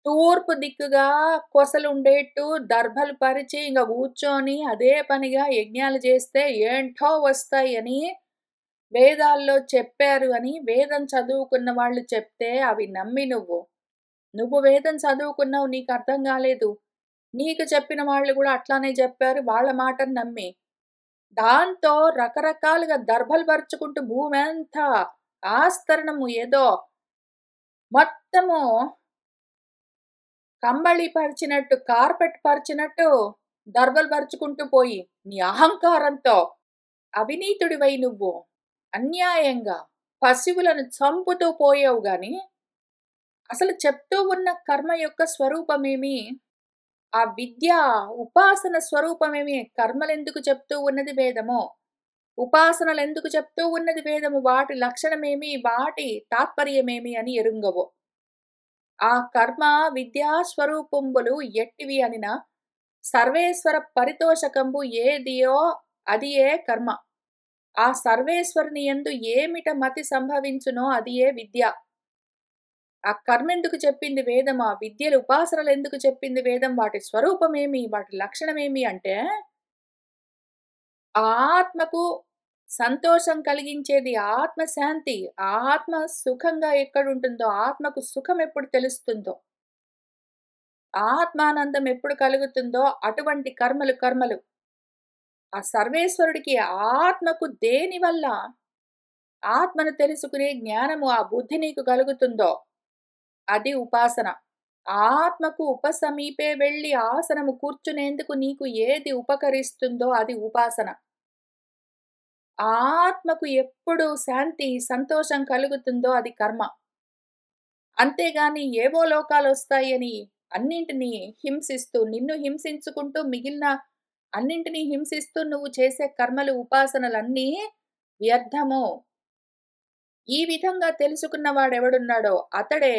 [SPEAKER 1] తూర్పు దిక్కుగా కొసలుండేట్టు దర్భలు పరిచి ఇంక కూర్చొని అదే పనిగా యజ్ఞాలు చేస్తే ఏంటో వస్తాయని వేదాల్లో చెప్పారు అని వేదం చదువుకున్న వాళ్ళు చెప్తే అవి నమ్మి నువ్వు వేదం చదువుకున్నావు, నీకు అర్థం కాలేదు. నీకు చెప్పిన వాళ్ళు కూడా అట్లానే చెప్పారు, వాళ్ళ మాటను నమ్మి. దాంతో రకరకాలుగా దర్భలు పరుచుకుంటూ భూమంతా ఆస్తరణము ఏదో మొత్తము కంబళి పరిచినట్టు, కార్పెట్ పరిచినట్టు దర్భలు పరుచుకుంటూ పోయి నీ అహంకారంతో అవినీతుడివై నువ్వు అన్యాయంగా పశువులను చంపుతూ పోయావు గాని అసలు చెప్తూ ఉన్న కర్మ యొక్క స్వరూపమేమి, ఆ విద్య ఉపాసన స్వరూపమేమి, కర్మలెందుకు చెప్తూ ఉన్నది వేదము, ఉపాసనలెందుకు చెప్తూ ఉన్నది వేదము, వాటి లక్షణమేమి, వాటి తాత్పర్యమేమి అని ఎరుంగవు. ఆ కర్మ విద్యా స్వరూపంబులు ఎట్టివి అనిన సర్వేశ్వర పరితోషకంబు ఏదియో అది ఏ కర్మ. ఆ సర్వేశ్వరుని యందు ఏమిట మతి సంభవించునో అది ఏ విద్య. ఆ కర్మెందుకు చెప్పింది వేదం, ఆ విద్యలు ఉపాసనలు ఎందుకు చెప్పింది వేదం, వాటి స్వరూపమేమి, వాటి లక్షణమేమి అంటే ఆత్మకు సంతోషం కలిగించేది ఆత్మశాంతి. ఆత్మ సుఖంగా ఎక్కడుంటుందో, ఆత్మకు సుఖం ఎప్పుడు తెలుస్తుందో, ఆత్మానందం ఎప్పుడు కలుగుతుందో అటువంటి కర్మలు. ఆ సర్వేశ్వరుడికి ఆత్మకు దేనివల్ల ఆత్మను తెలుసుకునే జ్ఞానము, ఆ బుద్ధి నీకు కలుగుతుందో అది ఉపాసన. ఆత్మకు ఉపసమీపే వెళ్ళి ఆసనము కూర్చునేందుకు నీకు ఏది ఉపకరిస్తుందో అది ఉపాసన. ఆత్మకు ఎప్పుడు శాంతి, సంతోషం కలుగుతుందో అది కర్మ. అంతేగాని ఏవో లోకాలొస్తాయని అన్నింటినీ హింసిస్తూ, నిన్ను హింసించుకుంటూ మిగిలిన అన్నింటినీ హింసిస్తూ నువ్వు చేసే కర్మలు, ఉపాసనలన్నీ వ్యర్థము. ఈ విధంగా తెలుసుకున్న వాడెవడున్నాడో అతడే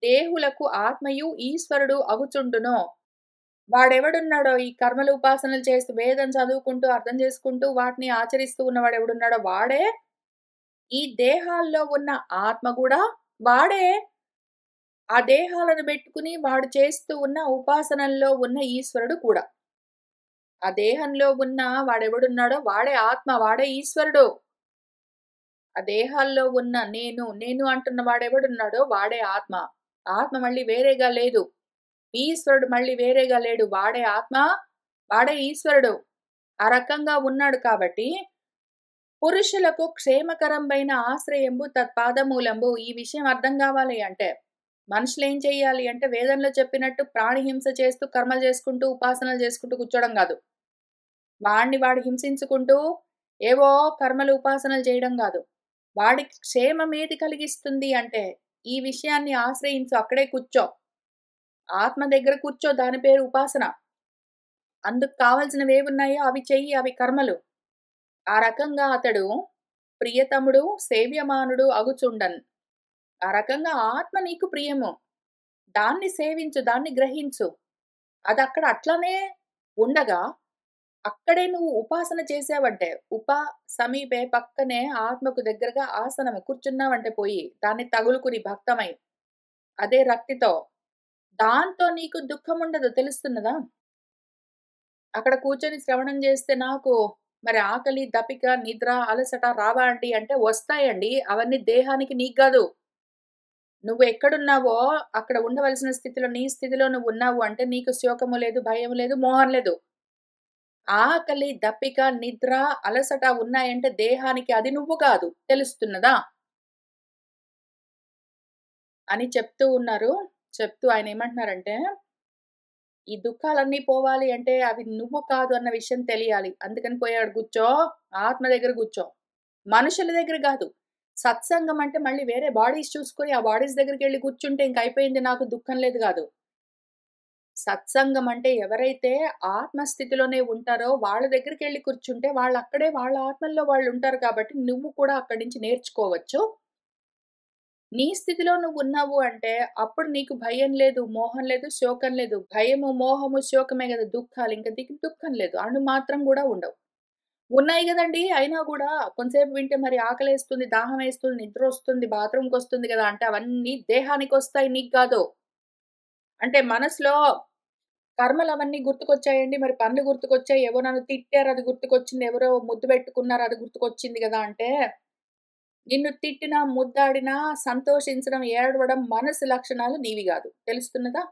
[SPEAKER 1] దేహులకు ఆత్మయు ఈశ్వరుడు అగుచుండునో. వాడెవడున్నాడో ఈ కర్మలు, ఉపాసనలు చేస్తూ వేదం చదువుకుంటూ, అర్థం చేసుకుంటూ, వాటిని ఆచరిస్తూ ఉన్నవాడు ఎవడున్నాడో వాడే ఈ దేహాల్లో ఉన్న ఆత్మ కూడా వాడే. ఆ దేహాలను పెట్టుకుని వాడు చేస్తూ ఉన్న ఉపాసనల్లో ఉన్న ఈశ్వరుడు కూడా. ఆ దేహంలో ఉన్న వాడెవడున్నాడో వాడే ఆత్మ, వాడే ఈశ్వరుడు. ఆ దేహాల్లో ఉన్న నేను అంటున్న వాడెవడున్నాడో వాడే ఆత్మ. ఆత్మ మళ్ళీ వేరేగా లేదు. ఈశ్వరుడు మళ్ళీ వేరేగా లేడు. వాడే ఆత్మ, వాడే ఈశ్వరుడు. ఆ రకంగా ఉన్నాడు కాబట్టి పురుషులకు క్షేమకరంబైన ఆశ్రయంబు తత్పాదమూలంబు. ఈ విషయం అర్థం కావాలి అంటే మనుషులేం చెయ్యాలి అంటే వేదంలో చెప్పినట్టు ప్రాణిహింస చేస్తూ, కర్మలు చేసుకుంటూ, ఉపాసనలు చేసుకుంటూ కూర్చోవడం కాదు. వాడు హింసించుకుంటూ ఏవో కర్మలు, ఉపాసనలు చేయడం కాదు. వాడికి క్షేమం ఏది కలిగిస్తుంది అంటే ఈ విషయాన్ని ఆశ్రయించు, అక్కడే కూర్చో. ఆత్మ దగ్గర కూర్చో, దాని పేరు ఉపాసన. అందుకు కావలసినవి ఏవున్నాయో అవి చెయ్యి, అవి కర్మలు. ఆ రకంగా అతడు ప్రియతముడు సేవ్యమానుడు అగుచుండన్. ఆ రకంగా ఆత్మ నీకు ప్రియము. దాన్ని సేవించు, దాన్ని గ్రహించు. అదక్కడ అట్లనే ఉండగా, అక్కడే నువ్వు ఉపాసన చేసావంటే, సమీపే పక్కనే ఆత్మకు దగ్గరగా ఆసనము కూర్చున్నావంటే పోయి, దాన్ని తగులుకుని భక్తమై, అదే రక్తితో, దాంతో నీకు దుఃఖముండదు తెలుస్తున్నదా? అక్కడ కూర్చొని శ్రవణం చేస్తే నాకు మరి ఆకలి, దపిక, నిద్ర, అలసట రావా అండి అంటే వస్తాయండి. అవన్నీ దేహానికి నీకు గాదు. నువ్వు ఎక్కడున్నావో అక్కడ ఉండవలసిన స్థితిలో, నీ స్థితిలో నువ్వున్నావు అంటే నీకు శోకము లేదు, భయం లేదు, మోహం లేదు. ఆకలి, దప్పిక, నిద్ర, అలసట ఉన్నాయంటే దేహానికి అది నువ్వు కాదు. తెలుస్తున్నదా? అని చెప్తూ ఉన్నారు. చెప్తూ ఆయనేమంటున్నారంటే, ఈ దుఃఖాలన్నీ పోవాలి అంటే అవి నువ్వు కాదు అన్న విషయం తెలియాలి. అందుకని పోయి ఆడ కూర్చో, ఆత్మ దగ్గర కూర్చో. మనుషుల దగ్గర గాదు. సత్సంగం అంటే మళ్ళీ వేరే బాడీస్ చూసుకొని, ఆ బాడీస్ దగ్గరికెళ్లి కూర్చుంటే ఇంక అయిపోయింది నాకు దుఃఖం లేదు గాదు. సత్సంగం అంటే ఎవరైతే ఆత్మస్థితిలోనే ఉంటారో వాళ్ళ దగ్గరికెళ్లి కూర్చుంటే వాళ్ళక్కడే వాళ్ళ ఆత్మల్లో వాళ్ళుంటారు కాబట్టి నువ్వు కూడా అక్కడి నుంచి నేర్చుకోవచ్చు. నీ స్థితిలో నువ్వున్నావు అంటే అప్పుడు నీకు భయం లేదు, మోహం లేదు, శోకం లేదు. భయము, మోహము, శోకమే గదా దుఃఖాలు. ఇంక దుఃఖం లేదు. అణు మాత్రం గూడా ఉండవు. ఉన్నాయి గదండీ! అయినా గూడా కొంతసేపు వింటే మరి ఆకలేస్తుంది, దాహమేస్తుంది, నిద్రొస్తుంది, బాత్రూమ్‌కొస్తుంది గదా! అంటే అవన్నీ దేహానికొస్తాయి నీకు గాదు. అంటే మనసులో కర్మలవన్నీ గుర్తుకొచ్చాయండి. మరి పనులు గుర్తుకొచ్చాయి. ఎవరో నన్ను తిట్టారు అది గుర్తుకొచ్చింది. ఎవరో ముద్దు పెట్టుకున్నారు అది గుర్తుకొచ్చింది గదా! అంటే నిన్ను తిట్టినా, ముద్దాడినా సంతోషించడం, ఏడవడం మనసు లక్షణాలు నీవి గాదు. తెలుస్తున్నదా?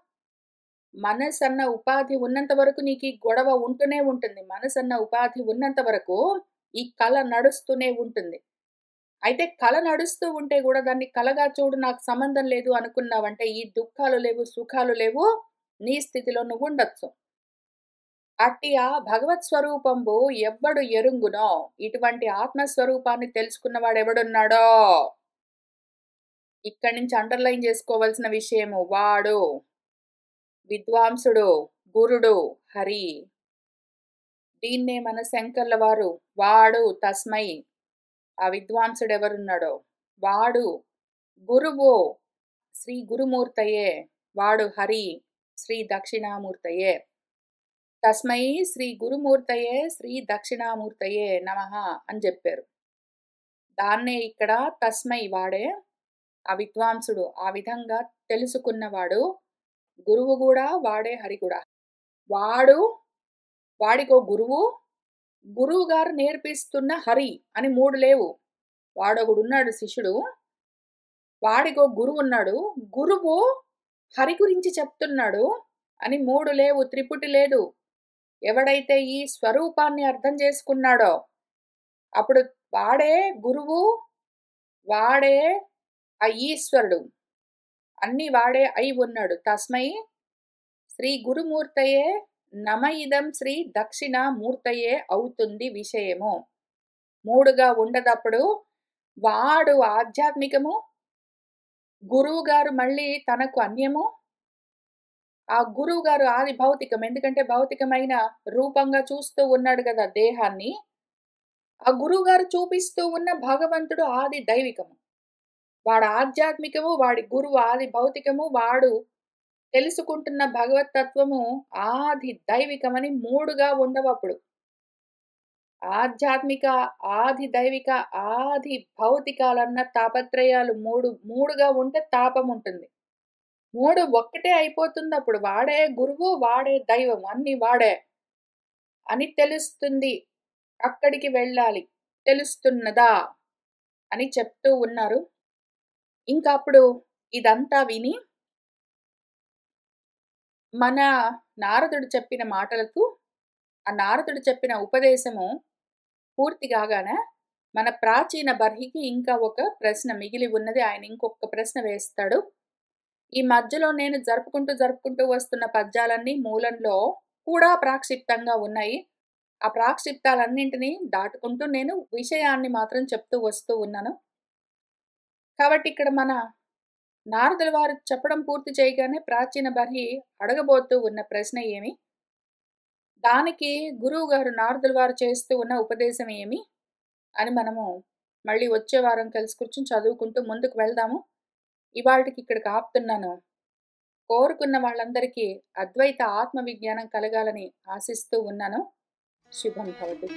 [SPEAKER 1] మనసన్న ఉపాధి ఉన్నంత వరకు నీకీ గొడవ ఉంటూనే ఉంటుంది. మనసన్న ఉపాధి ఉన్నంత వరకు ఈ కల నడుస్తూనే ఉంటుంది. అయితే కల నడుస్తూ ఉంటే గూడా దాన్ని కలగా చూడు నాకు సంబంధం లేదు అనుకున్నావంటే ఈ దుఃఖాలు లేవు, సుఖాలు లేవు. నీ స్థితిలో నువ్వుండొచ్చు. అట్టి ఆ భగవత్ స్వరూపంబు ఎవ్వడు ఎరుంగునో, ఇటువంటి ఆత్మస్వరూపాన్ని తెలుసుకున్నవాడెవడున్నాడో, ఇక్కడి నుంచి అండర్‌లైన్ జేసుకోవాల్సిన విషయము వాడు విద్వాంసుడు, గురుడు హరి. దీన్నే మన శంకర్ల వారు వాడు తస్మై ఆ విద్వాంసుడెవరున్నాడో వాడు గురువు శ్రీ గురుమూర్తయే, వాడు హరి శ్రీ దక్షిణామూర్తయే. తస్మై శ్రీ గురుమూర్తయే శ్రీ దక్షిణామూర్తయే నమః అని జెప్పారు. దాన్నే ఇక్కడ తస్మై వాడే ఆ విద్వాంసుడు. ఆ విధంగా తెలుసుకున్నవాడు. గురువు గూడా వాడే హరి కూడా. వాడు వాడికో గురువు, గురువుగారు నేర్పిస్తున్న హరి అని 3 లేవు. వాడొకడున్నాడు శిష్యుడు. వాడికో గురువున్నాడు. గురువు హరి గురించి చెప్తున్నాడు అని 3 లేవు. త్రిపుటి లేదు. ఎవడైతే ఈ స్వరూపాన్ని అర్థం చేసుకున్నాడో, అప్పుడు వాడే గురువు, వాడే ఆ ఈశ్వరుడు. అన్నీ వాడే అయి ఉన్నాడు. తస్మై శ్రీ గురుమూర్తయే నమ ఇదం శ్రీ దక్షిణామూర్తయే అవుతుంది విషయము. 3గా ఉండదప్పుడు వాడు ఆధ్యాత్మికము, గురువుగారు మళ్ళీ తనకు అన్యము, ఆ గురువుగారు ఆది భౌతికం. ఎందుకంటే భౌతికమైన రూపంగా చూస్తూ ఉన్నాడు గదా దేహాన్ని. ఆ గురువుగారు చూపిస్తూ ఉన్న భగవంతుడు ఆది దైవికము. వాడు ఆధ్యాత్మికము, వాడి గురువు ఆది భౌతికము, వాడు తెలుసుకుంటున్న భగవత్తత్వము ఆది దైవికమని 3గా ఉండవప్పుడు. ఆధ్యాత్మిక, ఆది దైవిక, ఆది భౌతికాలన్న తాపత్రయాలు 3గా ఉంటే తాపముంటుంది. 3 ఒక్కటే అయిపోతుందప్పుడు. వాడే గురువు, వాడే దైవం అన్నీ వాడే అని తెలుస్తుంది. అక్కడికి వెళ్ళాలి. తెలుస్తున్నదా? అని చెప్తూ ఉన్నారు. ఇంకా అప్పుడు ఇదంతా విని మన నారదుడు చెప్పిన మాటలకు, ఆ నారదుడు చెప్పిన ఉపదేశము పూర్తి కాగానే మన ప్రాచీన బర్హికి ఇంకా ఒక ప్రశ్న మిగిలి ఉన్నది. ఆయన ఇంకొక ప్రశ్న వేస్తాడు. ఈ మధ్యలో నేను జరుపుకుంటూ వస్తున్న పద్యాలన్నీ మూలంలో కూడా ప్రాక్షిప్తంగా ఉన్నాయి. ఆ ప్రాక్షిప్తాలన్నింటినీ దాటుకుంటూ నేను విషయాన్ని మాత్రం చెప్తూ వస్తూ ఉన్నాను. కాబట్టి ఇక్కడ మన నారదుల వారు చెప్పడం పూర్తి చేయగానే ప్రాచీన బర్హి అడగబోతూ ఉన్న ప్రశ్న ఏమి? దానికి గురువుగారు నారదుల వారు చేస్తూ ఉన్న ఉపదేశం ఏమి? అని మనము మళ్ళీ వచ్చే వారం కలిసి కూర్చొని చదువుకుంటూ ముందుకు వెళ్దాము. ఇవాల్టికి ఇక్కడికి ఆపుతున్నాను. కోరుకున్న వాళ్ళందరికీ అద్వైత ఆత్మ విజ్ఞానం కలగాలని ఆశిస్తూ ఉన్నాను. శుభం భవతు.